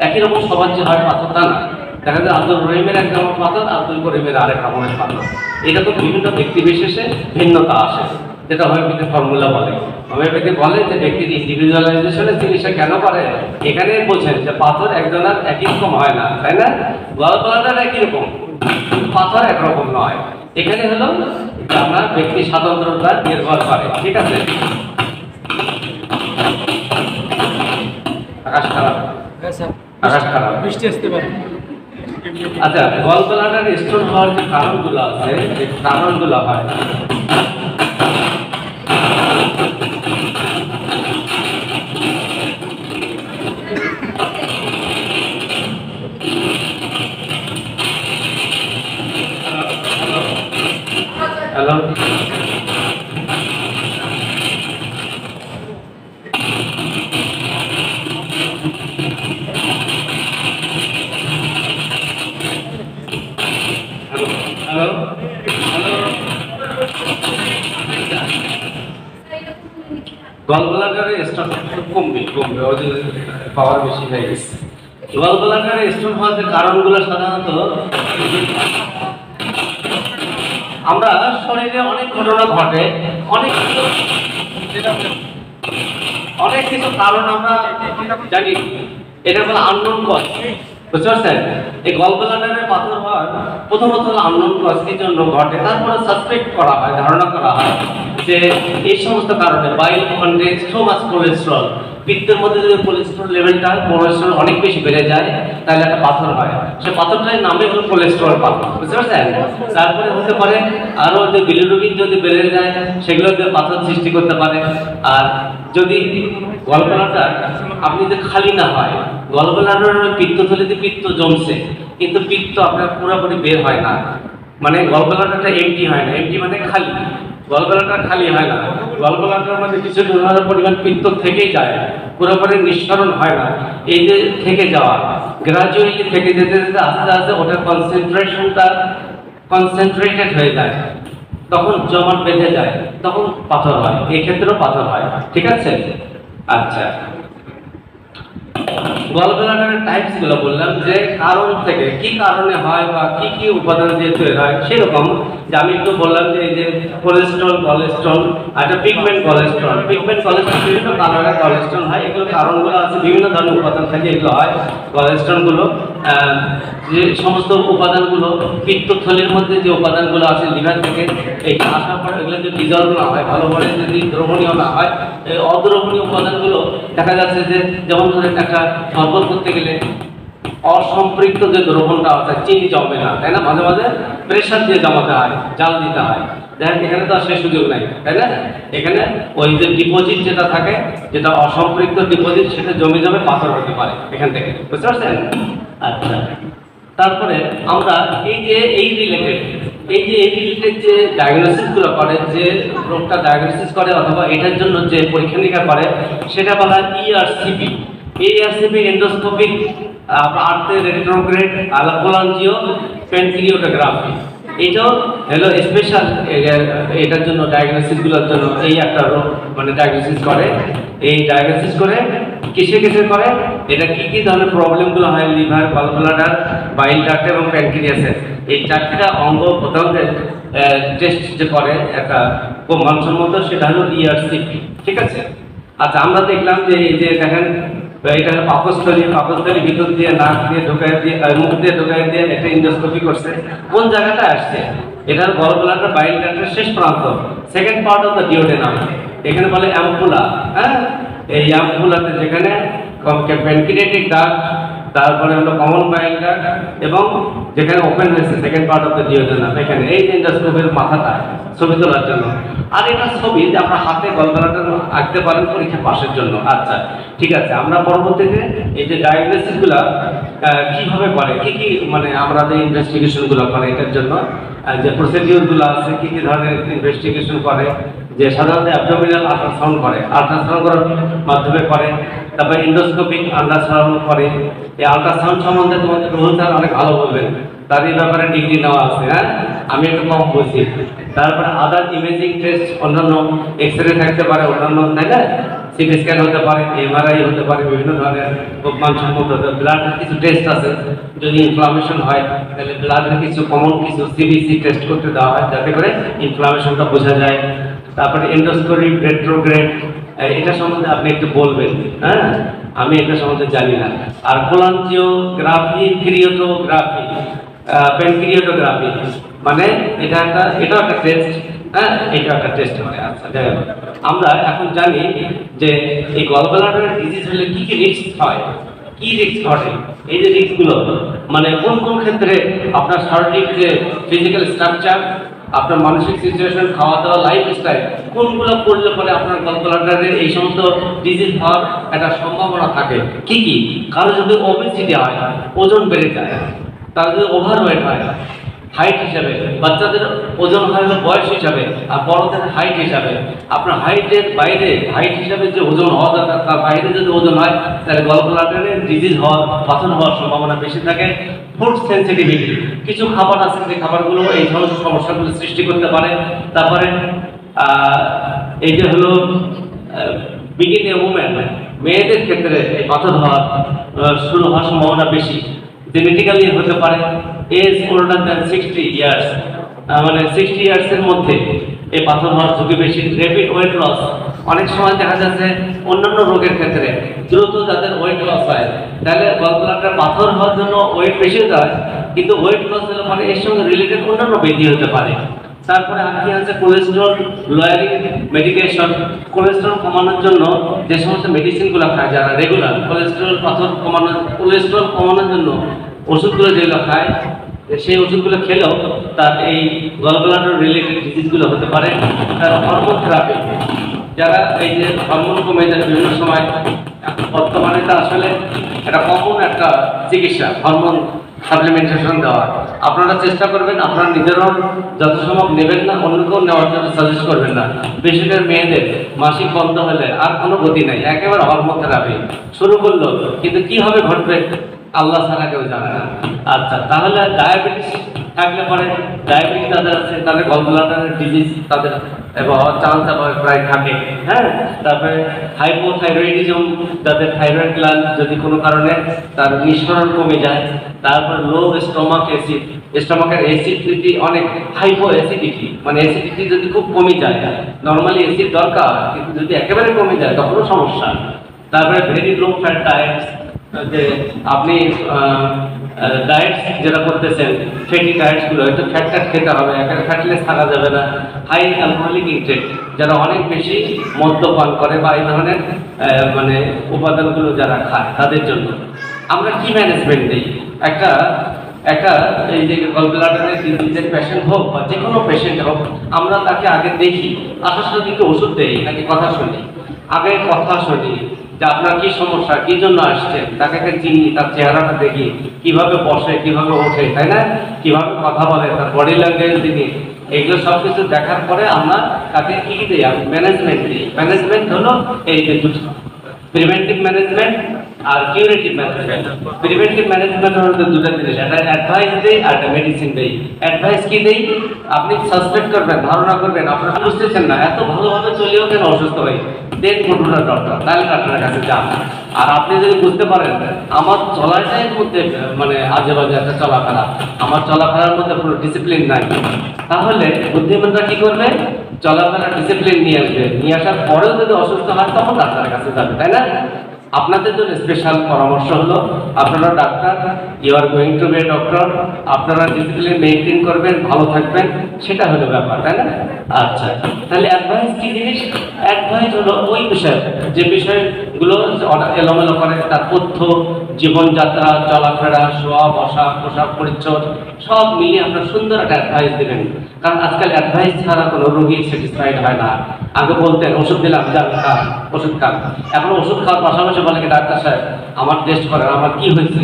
একই রকম সবার যে হয় পাথর তা না। দেখা যায় আব্দুল রহিমের এক রকমের পাথর, আব্দুল করিমের আরেক রকমের পাথর। এটা তো বিভিন্ন ব্যক্তি বিশেষে ভিন্নতা আসে, যেটা হোমিওপ্যাথি ফর্মুলা বলে। হোমিওপ্যাথি বলে যে ব্যক্তির ইন্ডিভিজুয়ালাইজেশনে চিকিৎসা কেন করে, এখানে বোঝেন যে পাথর একজনের একই রকম হয় না, তাই না? গলব্লাডার একই রকম, পাথর একরকম নয়। এখানে হলো যে আপনার ব্যক্তি স্বাতন্ত্রতা নির্ভর করে। ঠিক আছে? আকাশ খারাপ, বৃষ্টি আসতে পারে। আচ্ছা, গলব্লাডার স্টোন হওয়ার যে কারণগুলো আছে, যে কারণগুলো হয়, হ্যালো, গলব্লাডারের স্টোন কমবে, পাওয়ার বেশি হয়ে গেছে। গলব্লাডারের স্টোন হওয়ার যে কারণগুলো সাধারণত আমরা শরীরে অনেক ঘটনা ঘটে, অনেক কিছু কারণ আমরা জানি, এটা বলে আননোন কজ। বুঝতে পারছেন? এই গলব্লাডারের পাথর হওয়ার প্রথমত হলো আননোন কজ কি জন্য ঘটে, তারপরে সাসপেক্ট করা হয়, ধারণা করা হয় যে এই সমস্ত কারণে বাইল কন্টেন্ট সো মাচ কোলেস্টেরল, পিত্তের মধ্যে যদি কোলেস্টেরল লেভেলটা, কোলেস্টেরল অনেক বেশি বেড়ে যায় তাহলে একটা পাথর হয়। সে পাথরটার নামে হলো কোলেস্টেরল পাথর। বুঝতে পারছেন? তারপরে হতে পারে আরো যে বিলিরুবিন যদি বেড়ে যায় সেগুলোতে পাথর সৃষ্টি করতে পারে। আর যদি গলব্লাডার আপনি যদি খালি না হয়, গলব্লাডারের পিত্তথলিতে পিত্ত জমছে কিন্তু পিত্ত আপনার পুরোপুরি বের হয় না, মানে গলব্লাডারটা এমটি হয় না। এমটি মানে খালি, গলব্লাডার খালি হয় না, গলব্লাডারের মধ্যে কিছু পরিমাণ পিত্ত থেকেই যায়, পুরোপুরি নিঃসরণ হয় না। এই যে থেকে যাওয়া, গ্রাজুয়ালি থেকে যেতে যেতে আস্তে আস্তে ওটার কনসেন্ট্রেশনটা কনসেন্ট্রেটেড হয়ে যায়, তখন জমাট বেঁধে যায়, তখন পাথর হয়। এই ক্ষেত্রেও পাথর হয়। ঠিক আছে? আচ্ছা, গল ব্লাডারের টাইপস গুলো বললাম যে কারণ থেকে কি কারণে হয় বা কি কি উপাদান দিয়ে তৈরি হয়, সেরকম যে আমি একটু বললাম যে এই যে কোলেস্ট্রল, কোলেস্ট্রল আর একটা পিগমেন্ট কোলেস্ট্রল। পিগমেন্ট কোলেস্ট্রল বিভিন্ন কারণে কোলেস্ট্রল হয়, এগুলো কারণগুলো আছে, বিভিন্ন ধরনের উপাদান থাকে এগুলো হয় কোলেস্ট্রল গুলো। যে সমস্ত উপাদানগুলো পিত্তথলির মধ্যে যে উপাদানগুলো আছে লিভার থেকে এটা আসার পর এগুলো যদি ডিজলভ না হয়, ভালোভাবে যদি দ্রবণীয় না হয়, এই অদ্রবণীয় উপাদানগুলো দেখা যাচ্ছে যে যেমন ধরেন একটা শরবত করতে গেলে অসম্পৃক্ত যে দ্রবণটা আছে চিনি জমে না, তাই না? মাঝে মাঝে প্রেশার দিয়ে জমাতে হয়, জাল দিতে হয়। দেখেন এখানে তো আর সেই সুযোগ নাই, তাই না? এখানে ওই যে ডিপোজিট যেটা থাকে, যেটা অসম্পৃক্ত ডিপোজিট, সেটা জমে জমে পাথর হতে পারে এখান থেকে, বুঝতে পারছেন? আচ্ছা, তারপরে আমরা এই রিলেটেড যে ডায়াগনোসিস গুলো করে, যে রোগটা ডায়াগনোসিস করে অথবা এটার জন্য যে পরীক্ষা নিরীক্ষা করে, সেটা বলা হয় ইআরসিপি। ইআরসিপি এন্ডোস্কোপিক আর্থে রেট্রোগ্রেড কোলাঞ্জিও প্যানক্রিয়াটোগ্রাফি। এটাও হলো স্পেশাল এটার জন্য, ডায়াগনোসিস গুলোর জন্য এই একটা রোগ মানে ডায়াগনোসিস করে। এই ডায়াগনোসিস করে কিসে করে, এটা কি কি ধরনের প্রবলেমগুলো হয় liver, gall bladder, bile duct এবং প্যানক্রিয়াসের, এই চারটা অঙ্গ প্রত্যঙ্গের টেস্ট যে করে একটা খুব মানসম্মত, সেটা হলো ইআরসিপি। ঠিক আছে? আচ্ছা, আমরা দেখলাম যে এই যে দেখেন এটা হলো পাকস্থলী ভিতর দিয়ে নাক দিয়ে ঢোকায় দিয়ে মুখ দিয়ে ঢোকায় দিয়ে একটা ইন্ডোস্কোপি করছে। কোন জায়গাটা আসছে? এটা গল ব্লাডার, বাইল ডাক্টের শেষ প্রান্ত, second part of the duodenum. এখানে বলে অ্যাম্পুলা। হ্যাঁ, এই অ্যাম্পুলাতে যেখানে প্যানক্রিয়াটিক ডাক্ট, তারপরে হলো কমন বাইল ডাক্ট এবং যেখানে ওপেন হয়েছে second part of the duodenum, এখানে এই ইন্ডোস্কোপের মাথাটা ছবি তোলার জন্য। আর এটা ছবি যে আপনার হাতে গল ব্লাডার আঁকতে পারেন পরীক্ষা পাশের জন্য। আচ্ছা, ঠিক আছে, আমরা পরবর্তীতে এই যে ডায়াগনোসিস গুলা কিভাবে করে, কি কি মানে আমরা যে ইনভেস্টিগেশন গুলো করে এটার জন্য যে প্রসিডিউর গুলো আছে, কি কি ধরনের ইনভেস্টিগেশন করে, যে সাধারণত অ্যাবডোমিনাল আল্ট্রাসাউন্ড করে, আল্ট্রাসাউন্ড করার মাধ্যমে করে, তারপর ইন্ডোস্কোপিক আল্ট্রাসাউন্ড করে। এই আল্ট্রাসাউন্ড সম্বন্ধে তোমাদের রোহন স্যার অনেক ভালো বলবেন, তার এই ব্যাপারে ডিগ্রি নেওয়া আছে। হ্যাঁ, আমি একটু কম বুঝি। তারপরে আদার ইমেজিং টেস্ট, অন্যান্য এক্সরে থাকতে পারে, অন্যান্য, তাই না? সিটি স্ক্যান হতে পারে, এমআরআই হতে পারে, বিভিন্ন ধরনের খুব মানসম্মত ব্লাডের কিছু টেস্ট আছে। যদি ইনফ্লামেশন হয় তাহলে ব্লাডের কিছু কমন কিছু সিবিসি টেস্ট করতে দেওয়া হয়, যাতে করে ইনফ্লামেশনটা বোঝা যায়। তারপরে এন্ডোস্কোপি রেট্রোগ্রেড, এটা সম্বন্ধে আপনি একটু বলবেন। হ্যাঁ, আমি এটা সম্বন্ধে জানি না। আর কোলাঞ্জিওগ্রাফি, ক্রিয়েটোগ্রাফি, প্যানক্রিয়াটোগ্রাফি, মানে এটাও একটা টেস্ট। হ্যাঁ, এটা একটা টেস্ট মানে। আচ্ছা, আমরা এখন জানি যে এই গল ব্লাডার ডিজিজ হলে কি কি রিস্ক হয়, কি রিস্ক ঘটে। এই যে রিস্কগুলো মানে কোন কোন ক্ষেত্রে আপনার শারীরিক যে ফিজিক্যাল স্ট্রাকচার, আপনার মানসিক সিচুয়েশন, খাওয়া দাওয়া, লাইফস্টাইল, কোনগুলো করলে পরে আপনার গল ব্লাডারের এই সমস্ত ডিজিজ হওয়ার একটা সম্ভাবনা থাকে। কি কি? কারো যদি ওবেসিটি হয়, ওজন বেড়ে যায়, তার যদি ওভারওয়েট হয়, হাইট হিসাবে, বাচ্চাদের ওজন হয় হলো বয়স হিসাবে, আর বড়দের হাইট হিসাবে। আপনার হাইটের বাইরে, হাইট হিসাবে যে ওজন হওয়া দরকার তার বাইরে যদি ওজন হয়, তাহলে গল ব্লাডারের ডিজিজ হওয়ার, পাথর হওয়ার সম্ভাবনা বেশি থাকে। ফুড সেন্সিটিভিটি, কিছু খাবার আছে যে খাবারগুলো এই সমস্ত সমস্যাগুলো সৃষ্টি করতে পারে। তারপরে এই যে হলো বিগিন এ উমেন, মেয়েদের ক্ষেত্রে এই পাথর হওয়ার শুরু হওয়ার সম্ভাবনা বেশি। জেনেটিক্যালি হতে পারে। এজ ওল্ডার দ্যান 60 ইয়ার্স, মানে 60 ইয়ার্সের মধ্যে এই পাথর হওয়ার ঝুঁকি বেশি। র্যাপিড ওয়েট লস, অনেক সময় দেখা যাচ্ছে অন্যান্য রোগের ক্ষেত্রে দ্রুত যাদের ওয়েট লস হয়, তাহলে গল ব্লাডার পাথর হওয়ার জন্য ওয়েট বেশি যায়, কিন্তু ওয়েট লস হলে মানে এর সঙ্গে রিলেটেড অন্যান্য ব্যাধি হতে পারে। তারপরে আর কি আছে, কোলেস্টেরল লোয়ারিং মেডিকেশন, কোলেস্টেরল কমানোর জন্য যে সমস্ত মেডিসিনগুলো খায় যারা রেগুলার, কোলেস্টেরল কমানোর জন্য ওষুধগুলো যেগুলো খায়, সেই ওষুধগুলো খেলেও তার এই গল ব্লাডার রিলেটেড ডিজিজগুলো হতে পারে। তার হরমোন থেরাপি, যারা এই যে হরমোন কমে যায় বিভিন্ন সময়, বর্তমানে তা আসলে এটা কমন একটা চিকিৎসা, হরমোন সাপ্লিমেন্টেশন দেওয়া। আপনারা চেষ্টা করবেন, আপনারা নিজেরাও যত সম্ভব নেবেন না, অন্যকেও নেওয়ার জন্য সাজেস্ট করবেন না। বেশিরভাগ মেয়েদের মাসিক বন্ধ হলে আর কোনো গতি নাই, একেবারে হরমোন থেরাপি শুরু করলো, কিন্তু কি হবে ঘটবে আল্লাহ ছাড়া কেউ জানে না। আচ্ছা, তাহলে ডায়াবেটিস থাকলে পরে ডায়াবেটিস যাদের আছে তাদের গল ব্লাডারের ডিজিজ তাদের চান্স প্রায় থাকে। হ্যাঁ, তারপরে হাইপোথাইরয়েডিজম, যাদের থাইরয়েড গ্ল্যান্ড যদি কোনো কারণে তার নিঃসরণ কমে যায়। তারপর লো স্টোমাক অ্যাসিড, স্টোমাকের অ্যাসিডিটি অনেক, হাইপো অ্যাসিডিটি মানে অ্যাসিডিটি যদি খুব কমে যায়, নর্মালি অ্যাসিড দরকার কিন্তু যদি একেবারে কমে যায় তখনও সমস্যা। তারপরে ভেরি লো ফ্যাট ডায়েটস, যে আপনি ডায়েট যেটা করতেছেন ফ্যাটি ডায়েটসগুলো, একটু ফ্যাট খেতে হবে, একেবারে ফ্যাটলেস থাকা যাবে না। হাই অ্যালকোহলিক ইনটেক, যারা অনেক বেশি মদ্যপান করে বা এই ধরনের মানে উপাদানগুলো যারা খায় তাদের জন্য আমরা কি ম্যানেজমেন্ট দিই? একটা এই যে গল ব্লাডারের ডিজিজের পেশেন্ট হোক বা যে কোনো পেশেন্ট হোক, আমরা তাকে আগে দেখি, আসার দিকে ওষুধ দেই নাকি কথা শুনি? আগে কথা শুনি যে আপনার কি সমস্যা, কি জন্য আসছেন, তাকে চিনি, তার চেহারাটা দেখি, কিভাবে বসে, কিভাবে ওঠে, তাই না, কিভাবে কথা বলে, তার বডি ল্যাঙ্গুয়েজ দেখি, এগুলো সবকিছু দেখার পরে আমরা তাকে কি দিই? ম্যানেজমেন্ট দিই। ম্যানেজমেন্ট হলো এই যে দুটো, প্রিভেন্টিভ ম্যানেজমেন্ট আর কিউরেটিভ ম্যানেজমেন্ট। প্রিভেন্টিভ ম্যানেজমেন্ট হলো দুটো জিনিস, একটা অ্যাডভাইস দেই আর একটা মেডিসিন দেই। অ্যাডভাইস কি দেই? আপনি সাসপেক্ট করবেন, ধারণা করবেন আপনারা বুঝতেছেন না, এত ভালোভাবে চলেও কেন অসুস্থ হয়ে, দেন কোনটা ডক্টর, তাহলে ডাক্তারের কাছে যান। আর আপনি যদি বুঝতে পারেন আমার চলাটাই মধ্যে মানে আজে বাজে একটা চলাফেরা, আমার চলাফেরার মধ্যে কোনো ডিসিপ্লিন নাই, তাহলে বুদ্ধিমানরা কি করবে? চলাফেরা ডিসিপ্লিন নিয়ে আসবে, নিয়ে আসার পরেও যদি অসুস্থ হয় তখন ডাক্তারের কাছে যাবে, তাই না? আপনাদের জন্য স্পেশাল পরামর্শ হলো, আপনারা doctor, you are going to be a doctor, আপনারা ডিসিপ্লিন মেইনটেইন করবেন, ভালো থাকবেন, সেটা হলো ব্যাপার, তাই না? আচ্ছা, তাহলে অ্যাডভাইস কি জিনিস? অ্যাডভাইস হলো ওই বিষয়, যে বিষয়গুলো এলোমেলো করে তার তথ্য, জীবনযাত্রা, চলাফেরা, শোয়া বসা, পোশাক পরিচ্ছদ সব মিলিয়ে আপনার সুন্দর একটা অ্যাডভাইস দেবেন। কারণ আজকাল অ্যাডভাইস ছাড়া কোনো রোগী স্যাটিসফাইড হয় না। আগে বলতেন ওষুধ দিলাম, যান খান, ওষুধ খান। এখন ওষুধ খাওয়ার পাশাপাশি বলে কি, ডাক্তার সাহেব আমার টেস্ট করেন, আমার কি হয়েছে,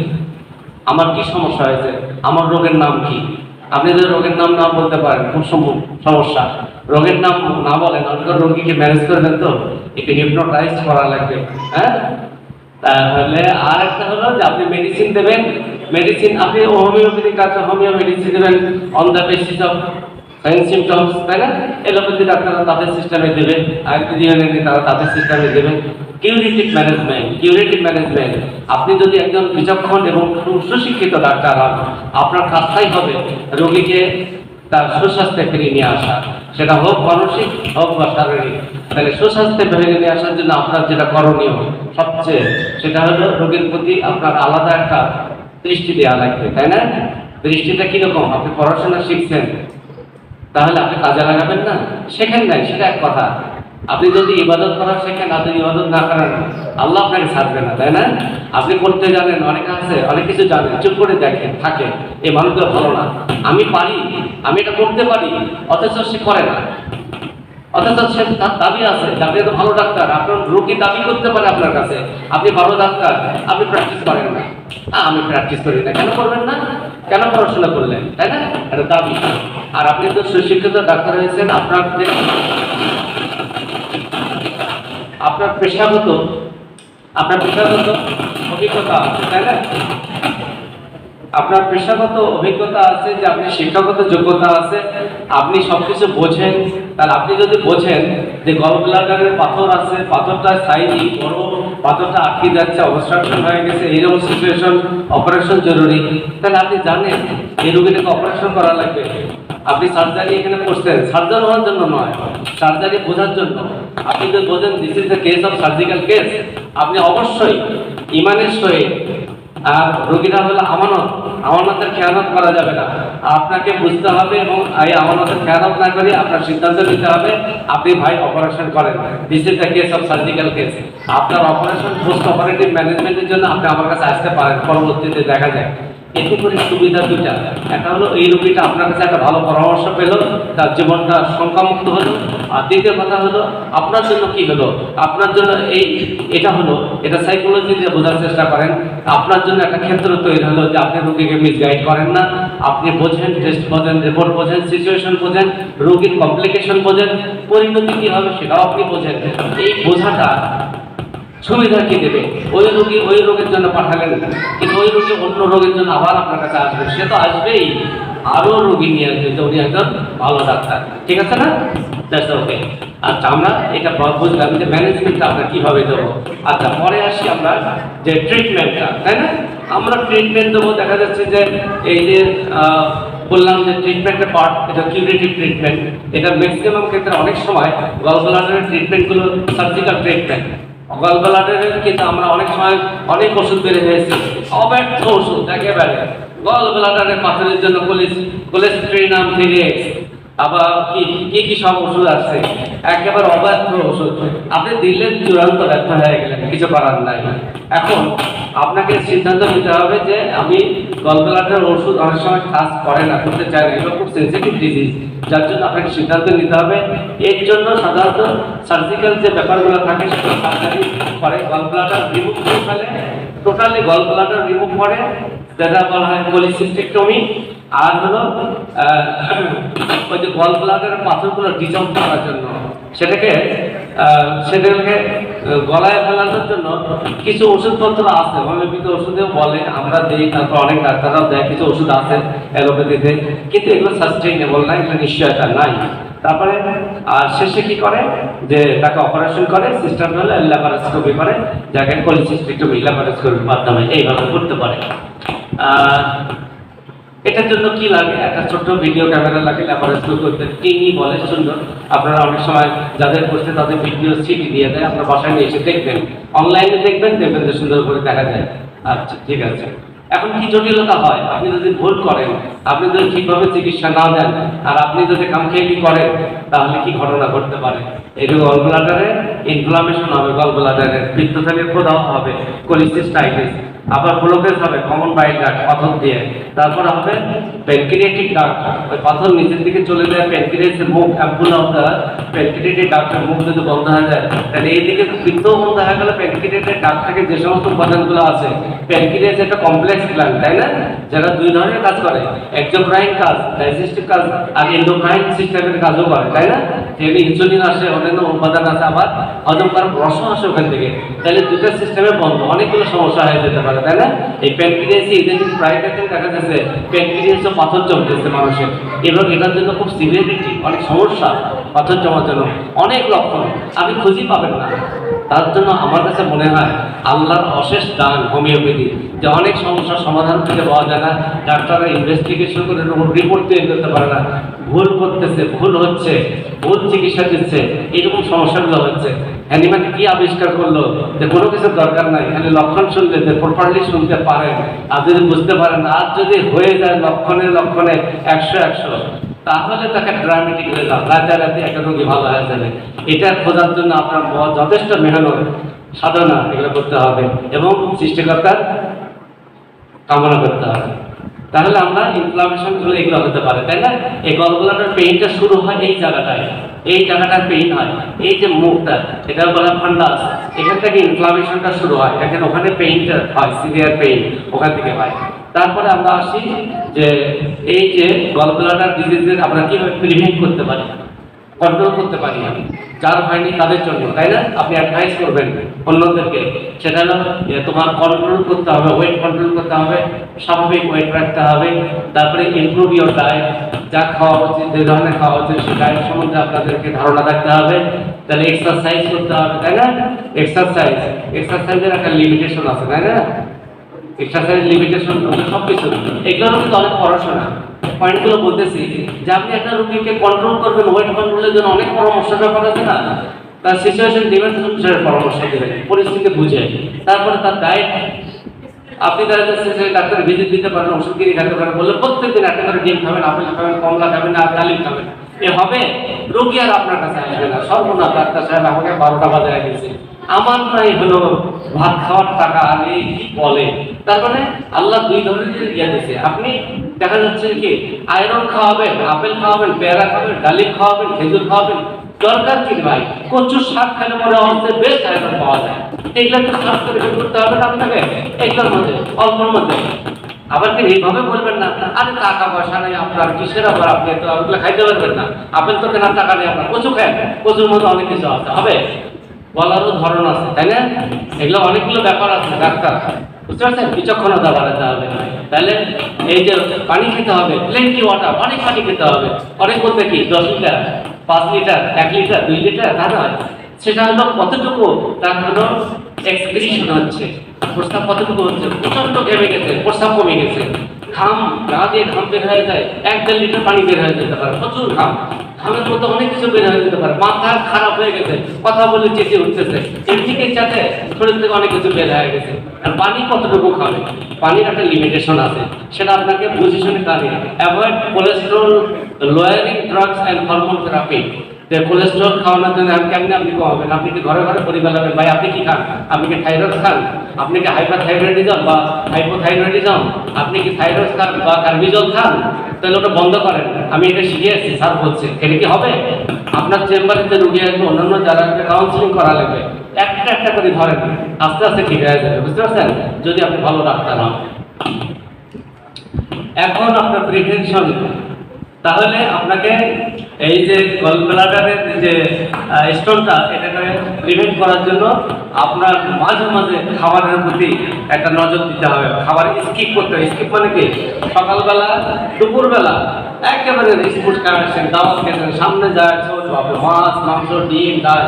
আমার কি সমস্যা হয়েছে, আমার রোগের নাম কি? আপনি যদি রোগের নাম না বলতে পারেন খুব সমস্যা। রোগের নাম না বলেন, অনেক রোগীকে ম্যানেজ করবেন তো একটু হিপনোটাইজ করা লাগবে। হ্যাঁ, তাহলে আর একটা হলো যে আপনি মেডিসিন দেবেন। মেডিসিন আপনি হোমিওপ্যাথিক ডাক্তার, হোমিও মেডিসিন দেবেন on the basis of symptoms, তাই না? এলোপ্যাথি ডাক্তাররা তাদের সিস্টেমে দেবে, আয়ুর্বেদিক তারা তাদের সিস্টেমে দেবে। কিউরেটিভ ম্যানেজমেন্ট, আপনি যদি একজন বিচক্ষণ এবং সুশিক্ষিত ডাক্তার হন, আপনার কাজটাই হবে রোগীকে তার সুস্বাস্থ্যে ফিরিয়ে নিয়ে আসা, সেটা হোক মানসিক হোক বা শারীরিক। তাহলে সুস্বাস্থ্যে ফিরিয়ে নিয়ে আসার জন্য আপনার যেটা করণীয় সবচেয়ে, সেটা হলো রোগীর প্রতি আপনার আলাদা একটা দৃষ্টি দেওয়া লাগবে, তাই না? দৃষ্টিটা কিরকম? আপনি পড়াশোনা শিখছেন, তাহলে আপনি কাজে লাগাবেন না? শেখেন নাই, সেটা এক কথা। আপনি যদি ইবাদত করা শেখেন, আপনি ইবাদত না করেন, আল্লাহ আপনাকে ছাড়বে না, তাই না? আপনি করতে জানেন, অনেকে আছে অনেক কিছু জানেন, চুপ করে দেখেন থাকে, এই মানুষগুলো ভালো না, আমি পারি, আমি এটা করতে পারি, অথচ সে করে না। অথচ সে তার দাবি আছে যে আপনি তো ভালো ডাক্তার, আপনার রোগী দাবি করতে পারে আপনার কাছে আপনি ভালো ডাক্তার, আপনি প্র্যাকটিস করেন না। আমি প্র্যাকটিস করি না, কেন করবেন না? কেন পড়াশোনা করলেন, তাই না? এটা দাবি। আর আপনি তো সুশিক্ষিত ডাক্তার হয়েছেন, আপনার পেশাগত অভিজ্ঞতা আছে, তাই না? আপনার পেশাগত অভিজ্ঞতা আছে, যে আপনি শিক্ষাগত যোগ্যতা আছে, আপনি সবকিছু বোঝেন। তাহলে আপনি যদি বোঝেন যে গল ব্লাডারের পাথর আছে, পাথরটা সাইজই বড়, পাথরটা আটকে যাচ্ছে, অবস্ট্রাকশন হয়ে গেছে, এইরকম সিচুয়েশন, অপারেশন জরুরি, তাহলে আপনি জানেন এই রোগীটাকে অপারেশন করা লাগবে। আপনি সার্জারি এখানে করছেন সার্জন হওয়ার জন্য নয়, সার্জারি বোঝার জন্য। আপনি যদি বোঝেন this is the case of surgical case, আপনি অবশ্যই ইমানের সহিত, আর রোগীরা হলো আমানতের খেয়ানত করা যাবে না। আপনাকে বুঝতে হবে এবং এই আমানতের খেয়ানত না করে আপনার সিদ্ধান্ত নিতে হবে, আপনি ভাই অপারেশন করেন, this is the case of surgical case. আপনার অপারেশন পোস্ট অপারেটিভ ম্যানেজমেন্টের জন্য আপনি আমার কাছে আসতে পারেন, পরবর্তীতে দেখা যায়। এতে করে সুবিধা দুইটা, একটা হলো এই রোগীটা আপনার কাছে একটা ভালো পরামর্শ পেল, তার জীবনটা শঙ্কামুক্ত হলো। আর দ্বিতীয় কথা হলো আপনার জন্য কি হলো, আপনার জন্য এটা হলো, এটা সাইকোলজি দিয়ে বোঝার চেষ্টা করেন, আপনার জন্য একটা ক্ষেত্র তৈরি হলো যে আপনি রোগীকে মিসগাইড করেন না, আপনি বোঝেন, টেস্ট বোঝেন, রিপোর্ট বোঝেন, সিচুয়েশন বোঝেন, রোগীর কমপ্লিকেশন বোঝেন, পরিণতি কি হবে সেটাও আপনি বোঝেন। এই বোঝাটা সুবিধা কি দেবে? ওই রোগী ওই রোগের জন্য পাঠালেন, কিন্তু ওই রোগী অন্য রোগের জন্য আবার আপনার কাছে আসবে, সে তো আসবেই আরো রোগী নিয়ে আসবে, তো উনি একজন ভালো ডাক্তার, ঠিক আছে না? ওকে। আচ্ছা, আমরা এটা বুঝলাম যে ম্যানেজমেন্টটা আমরা কিভাবে দেবো। আচ্ছা, পরে আসি আমরা যে ট্রিটমেন্টটা, তাই না? আমরা ট্রিটমেন্ট দেবো, দেখা যাচ্ছে যে এই যে বললাম যে ট্রিটমেন্টের পার্ট, এটা কিউরেটিভ ট্রিটমেন্ট। এটা ম্যাক্সিমাম ক্ষেত্রে অনেক সময় গল ব্লাডারের ট্রিটমেন্টগুলো সার্জিক্যাল ট্রিটমেন্ট। গল ব্লাডারের কিন্তু আমরা অনেক সময় অনেক ওষুধ বেড়ে হয়েছে, অব্যর্থ ওষুধ একেবারে। গল ব্লাডারের পাথরের জন্য কোলেস্ট্রিনাম ফিরেক্স, আবার কি সব ওষুধ আছে, একেবারে অব্যর্থ ওষুধ। আপনি দিলে চূড়ান্ত ব্যর্থ হয়ে গেলেন, কিছু করার নাই। এখন আপনাকে সিদ্ধান্ত নিতে হবে যে আমি গল ব্লাডারের ওষুধ অনেক সময় কাজ করে না, করতে চাই না, এগুলো খুব সেন্সিটিভ ডিজিজ, যার জন্য আপনাকে সিদ্ধান্ত নিতে হবে। এর জন্য সাধারণত সার্জিক্যাল যে ব্যাপারগুলো থাকে সেগুলো সার্জারি করে, গল ব্লাডার রিমুভ করে ফেলে, টোটালি গল ব্লাডার রিমুভ করে, যেটা বলা হয় কোলিসিস্টেক্টমি। আর হলো ওই যে গল ব্লাডারের পাথরগুলো ডিজলভ করার জন্য সেটাকে গলায় ফেলানোর জন্য কিছু ওষুধপত্র আছে, হোমিওপ্যাথি ওষুধেও বলে, আমরা দিই, তারপর অনেক ডাক্তাররাও দেয় কিছু ওষুধ আছে অ্যালোপ্যাথিতে, কিন্তু এগুলো সাস্টেইনেবল না, এগুলো নিশ্চয়তা নাই। তারপরে আর শেষে কি করে যে তাকে অপারেশন করে, সিস্টেম হলে ল্যাপারোস্কোপি করে, যাকে কোলিসিস্টেক্টমি ল্যাপারোস্কোপির মাধ্যমে এইভাবে করতে পারে। এটার জন্য কি লাগে? একটা ছোট্ট ভিডিও ক্যামেরা লাগে, ল্যাপারোস্কোপি করতে টিনি বলে, সুন্দর। আপনারা অনেক সময় যাদের করছে তাদের ভিডিও সিডি দিয়ে দেয়, আপনার বাসায় নিয়ে এসে দেখবেন, অনলাইনে দেখবেন যে সুন্দর করে দেখা যায়। আচ্ছা, ঠিক আছে। এখন কি জটিলতা হয়, আপনি যদি ভুল করেন, আপনি যদি ঠিকভাবে চিকিৎসা না দেন, আর আপনি যদি কামখেয়ালি করেন, তাহলে কি ঘটনা ঘটতে পারে? এই যে গল ব্লাডারে ইনফ্লামেশন হবে, গল ব্লাডারের পিত্তথলির প্রদাহ হবে, কোলিসিস্টাইটিস, আবার ব্লকেজ হবে কমন বাইল ডাক্ট পাথর দিয়ে, তারপর হবে প্যানক্রিয়াটিক ডাক্ট, ওই পাথর নিচের দিকে চলে যায়, প্যানক্রিয়াসের মুখ অ্যাম্পুলা হতে হয়, প্যানক্রিয়াটিক ডাক্টের মুখ যদি বন্ধ হয়ে যায়, তাহলে এইদিকে পিত্তও বন্ধ হয়ে গেলে প্যানক্রিয়াটিক ডাক্ট থেকে যে সমস্ত উপাদানগুলো আছে, প্যানক্রিয়াস একটা কমপ্লেক্স গ্ল্যান্ড, তাই না? যারা দুই ধরনের কাজ করে, এক্সোক্রাইন কাজ, ডাইজেস্টিভ কাজ, আর এন্ডোক্রাইন সিস্টেমের কাজও করে, তাই না? যেখানে ইনসুলিন আসে, অন্যান্য উপাদান আছে, আবার হজম করার রস আসে ওখান থেকে, তাহলে দুটো সিস্টেমে বন্ধ, অনেকগুলো সমস্যা হয়ে যেতে পারে, তাই না? এই প্যানক্রিয়াসে ইদানিং প্রায় ক্ষেত্রে দেখা যাচ্ছে প্যানক্রিয়াসে পাথর জমতেছে মানুষের, এবং এটার জন্য খুব সিভিয়ারিটি, অনেক সমস্যা, পাথর জমার জন্য অনেক লক্ষণ আপনি খুঁজেই পাবেন না। তার জন্য আমার কাছে মনে হয় আল্লাহর অশেষ দান হোমিওপ্যাথি, যে অনেক সমস্যার সমাধান থেকে পাওয়া যায় না, ডাক্তাররা ইনভেস্টিগেশন করে রিপোর্ট তৈরি করতে পারে না, ভুল করতেছে, ভুল হচ্ছে, ভুল চিকিৎসা দিচ্ছে, এরকম সমস্যাগুলো হচ্ছে। অ্যানিম্যাল কি আবিষ্কার করলো যে কোনো কিছুর দরকার নাই, খালি লক্ষণ শুনতে, যে প্রপারলি শুনতে পারেন, আর যদি বুঝতে পারেন, আর যদি হয়ে যায় লক্ষণে 100 তাহলে তাকে ড্রামেটিক রেজাল্ট, রাতারাতি একটা রোগী ভালো হয়ে যাবে। এটা খোঁজার জন্য আপনার যথেষ্ট মেহনত, সাধনা এগুলো করতে হবে, এবং সৃষ্টিকর্তার কামনা করতে হবে। তাহলে আমরা ইনফ্লামেশন গুলো এগুলো হতে পারে, তাই না? এই গল ব্লাডার পেইনটা শুরু হয় এই জায়গাটায়, এই জায়গাটার পেইন হয়, এই যে মুখটা, এটা বলা ফান্ডাস, এখান থেকে ইনফ্লামেশনটা শুরু হয়, এখানে ওখানে পেইনটা হয়, সিভিয়ার পেইন ওখান থেকে হয়। তারপরে আমরা আসি যে এই যে গল ব্লাডার ডিজিজের আমরা কিভাবে প্রিভেন্ট করতে পারি, কন্ট্রোল করতে পারি, যার হয়নি তাদের জন্য, তাই না? আপনি অ্যাডভাইস করবেন অন্যদেরকে, সেটা হলো তোমার কন্ট্রোল করতে হবে, ওয়েট কন্ট্রোল করতে হবে, স্বাভাবিক ওয়েট রাখতে হবে, তারপরে ইমপ্রুভ ইউর ডায়েট, যা খাওয়া উচিত, যে ধরনের খাওয়া উচিত সেই ডায়েট সম্বন্ধে আপনাদেরকে ধারণা রাখতে হবে। তাহলে এক্সারসাইজ করতে হবে, তাই না? এক্সারসাইজের একটা লিমিটেশন আছে, তাই না? এক্সারসাইজ লিমিটেশন সব কিছু, এগুলোরও কিন্তু অনেক পড়াশোনা। পয়েন্টগুলো বলতেছি যে আপনি একটা রোগীকে কন্ট্রোল করবেন, ওয়েট কন্ট্রোলের জন্য অনেক পরামর্শের ব্যাপার আছে না? তার সিচুয়েশন ডিপেন্ডেন্ট পরামর্শ দেবেন, পরিস্থিতি বুঝে। তারপরে তার ডায়েট, আপনি দেখা যাচ্ছে যে ডাক্তার ভিজিট দিতে পারেন, ওষুধ কিনে খেতে পারেন, বললে প্রত্যেকদিন একটা করে ডিম খাবেন, আপেল খাবেন, কমলা খাবেন, আর ডালিম খাবেন, এ হবে? রোগী আর আপনার কাছে আসবে না, সর্বনাশ ডাক্তার সাহেব আমাকে 12টা বাজায় দিয়েছে, আমার নাই হলো ভাত খাওয়ার টাকা, আমি কি বলে? তার মানে আল্লাহ দুই ধরনের ইয়ে দিয়েছে। আপনি দেখা যাচ্ছে কি আয়রন খাওয়াবেন, আপেল খাওয়াবেন, পেয়ারা খাবেন, ডালিম খাওয়াবেন, খেজুর খাওয়াবেন, দরকার কি ভাই? কচুর শাক খেলে মনে হচ্ছে বেশ আয়রন পাওয়া যায়, এগুলো তো স্বাস্থ্য করতে হবে না আপনাকে, এগুলোর মধ্যে অল্পর মধ্যে। আবার কি এইভাবে বলবেন না, আরে টাকা পয়সা নেই আপনার, কিসের আবার আপনি তো ওগুলো খাইতে পারবেন না, আপেল তো কেনার টাকা নেই আপনার, কচু খান, কচুর মধ্যে অনেক কিছু আছে, হবে? বলারও ধরন আছে, তাই না? এগুলো অনেকগুলো ব্যাপার আছে ডাক্তার, বুঝতে পারছেন? বিচক্ষণতা বাড়াতে হবে। তাহলে এই যে পানি খেতে হবে, প্লেন্টি ওয়াটার, অনেক পানি খেতে হবে। অনেক বলতে কি 10 লিটার, 5 লিটার, 1 লিটার, 2 লিটার, তা নয়। সেটা হলো কতটুকু তার হলো এক্সক্রিশন হচ্ছে, প্রস্রাব কতটুকু হচ্ছে। প্রচন্ড ঘেমে গেছে, প্রস্রাব কমে গেছে, ঘাম গা দিয়ে ঘাম বের হয়ে যায়, 1-1.5 লিটার পানি বের হয়ে যেতে পারে, প্রচুর ঘাম। ঘামের মধ্যে অনেক কিছু বের হয়ে যেতে পারে, মাথা খারাপ হয়ে গেছে, কথা বলে চেঁচিয়ে উঠতেছে, এর থেকে চাতে শরীর থেকে অনেক কিছু বের হয়ে গেছে। আর পানি কতটুকু খাবে, পানির একটা লিমিটেশন আছে, সেটা আপনাকে বুঝে শুনে খাবে। Avoid cholesterol lowering drugs and hormone therapy. যে কোলেস্ট্রল খাওয়ানোর জন্য কেমনি আপনি কমাবেন? আপনি কি ঘরে ঘরে পরিবার লাগবেন, ভাই আপনি কি খান? আপনি কি থাইরয়েড খান? আপনি কি হাইপারথাইরয়েডিজম বা হাইপোথাইরয়েডিজম? আপনি কি থাইরয়েড খান বা কার্বিজল খান? তাহলে ওটা বন্ধ করেন। আমি এটা শিখে আসছি, স্যার বলছে, এটা কি হবে? আপনার চেম্বারে যে রুগী আসবে, অন্যান্য যারা কাউন্সিলিং করা লাগবে, একটা একটা করে ধরেন, আস্তে আস্তে ঠিক হয়ে যাবে, বুঝতে পারছেন? যদি আপনি ভালো ডাক্তার হন। এখন আপনার প্রিভেনশন, তাহলে আপনাকে এই যে গলব্লাডারের যে স্টোনটা, এটাকে প্রিভেন্ট করার জন্য আপনার মাঝে মাঝে খাবারের প্রতি একটা নজর দিতে হবে। খাবার স্কিপ করতে হবে। স্কিপ মানে কি? সকালবেলা, দুপুরবেলা একেবারে স্কুল খাচ্ছেন, দাওয়াত খেয়েছেন, সামনে যায় মাছ, মাংস, ডিম, ডাল,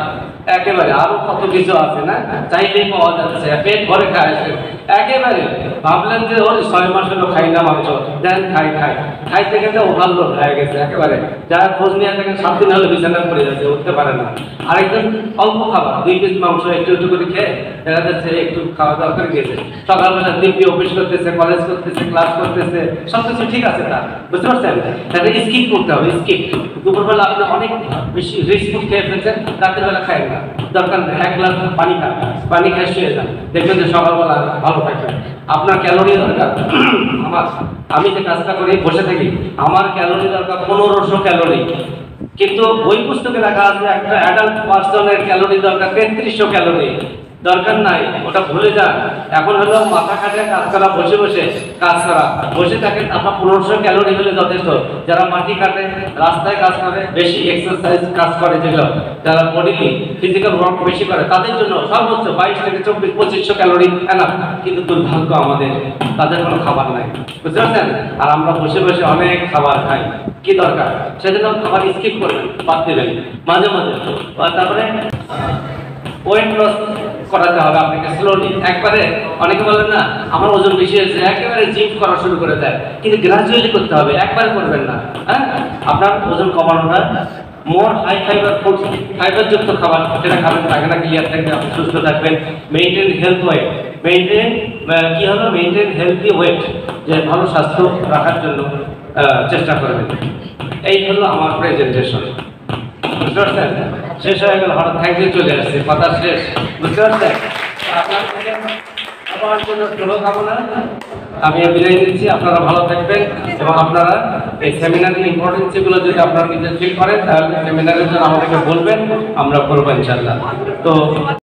একেবারে আরো কত কিছু আছে না, চাইলেই পাওয়া যাচ্ছে, পেট ভরে খাইছেন। একেবারে ভাবলেন যে ওই 6 মাস হলো খাই না মাংস, দেন খাই খাই খাইতে খেতে ওভারলোড হয়ে গেছে একেবারে। যারা খোঁজ নিয়ে থাকেন 7 দিন হলে বিছানায় পড়ে যাচ্ছে, উঠতে পারে না। আরেকজন অল্প খাবার, 2 পিস মাংস একটু একটু করে খেয়ে দেখা যাচ্ছে একটু খাওয়া দাওয়া করে গেছে। সকালবেলা দিব্যি অফিস করতেছে, কলেজ করতেছে, ক্লাস করতেছে, সবকিছু ঠিক আছে তার, বুঝতে পারছেন? তাহলে স্কিপ করতে হবে, স্কিপ। দুপুরবেলা আপনি অনেক বেশি রিচ ফুড খেয়ে ফেলছেন, রাতের বেলা খায় না, দরকার 1 গ্লাস পানি খান, পানি খেয়ে শুয়ে যান, দেখবেন যে সকালবেলা ভালো থাকবেন। আপনার ক্যালোরি দরকার, আমি যে কাজটা করি বসে থাকি, আমার ক্যালোরি দরকার 1500 ক্যালোরি, কিন্তু বই পুস্তকে লেখা আছে একটা অ্যাডাল্ট পার্সনের ক্যালোরি দরকার 3300 ক্যালোরি। দরকার নাই, ওটা ভুলে যান। এখন হলো মাথা খাটে কাজ করা, বসে বসে কাজ করা, বসে থাকেন, আপনার 1500 ক্যালোরি হলে যথেষ্ট। যারা মাটি কাটে, রাস্তায় কাজ করে, বেশি এক্সারসাইজ কাজ করে, যেগুলো যারা বডি ফিজিক্যাল ওয়ার্ক বেশি করে, তাদের জন্য সর্বোচ্চ 22 থেকে 24-2500 ক্যালোরি এনাফ। কিন্তু দুর্ভাগ্য আমাদের, তাদের কোনো খাবার নাই, বুঝতে পারছেন? আর আমরা বসে বসে অনেক খাবার খাই, কি দরকার? সেজন্য খাবার স্কিপ করবেন, বাদ দিবেন মাঝে মাঝে। তারপরে ওয়েট লস করাতে হবে আপনাকে স্লোলি, একবারে। অনেকে বলেন না আমার ওজন বেশি হয়েছে, একেবারে জিম করা শুরু করে দেয়, কিন্তু গ্রাজুয়ালি করতে হবে, একবারে করবেন না। হ্যাঁ, আপনার ওজন কমানোটা মোর হাই ফাইবার ফুড, ফাইবারযুক্ত খাবার, সেটা খাবেন, পায়খানা ক্লিয়ার থাকবে, আপনি সুস্থ থাকবেন। মেইনটেন হেলথ ওয়েট, মেইনটেন কি হলো, মেইনটেন হেলথি ওয়েট, যে ভালো স্বাস্থ্য রাখার জন্য চেষ্টা করবেন। এই হলো আমার প্রেজেন্টেশন, বুঝতে পারছেন? শেষ হয়ে গেল, হঠাৎ থ্যাংক ইউ চলে আসছে, কথা শেষ, বুঝতে পারছেন? আপনার থেকে আমার জন্য শুভকামনা, আমি বিদায় নিচ্ছি। আপনারা ভালো থাকবেন এবং আপনারা এই সেমিনারের ইম্পর্টেন্সগুলো যদি আপনারা নিজে ফিল করেন, তাহলে সেমিনারের জন্য আমাদেরকে বলবেন, আমরা করবো ইনশাআল্লাহ। তো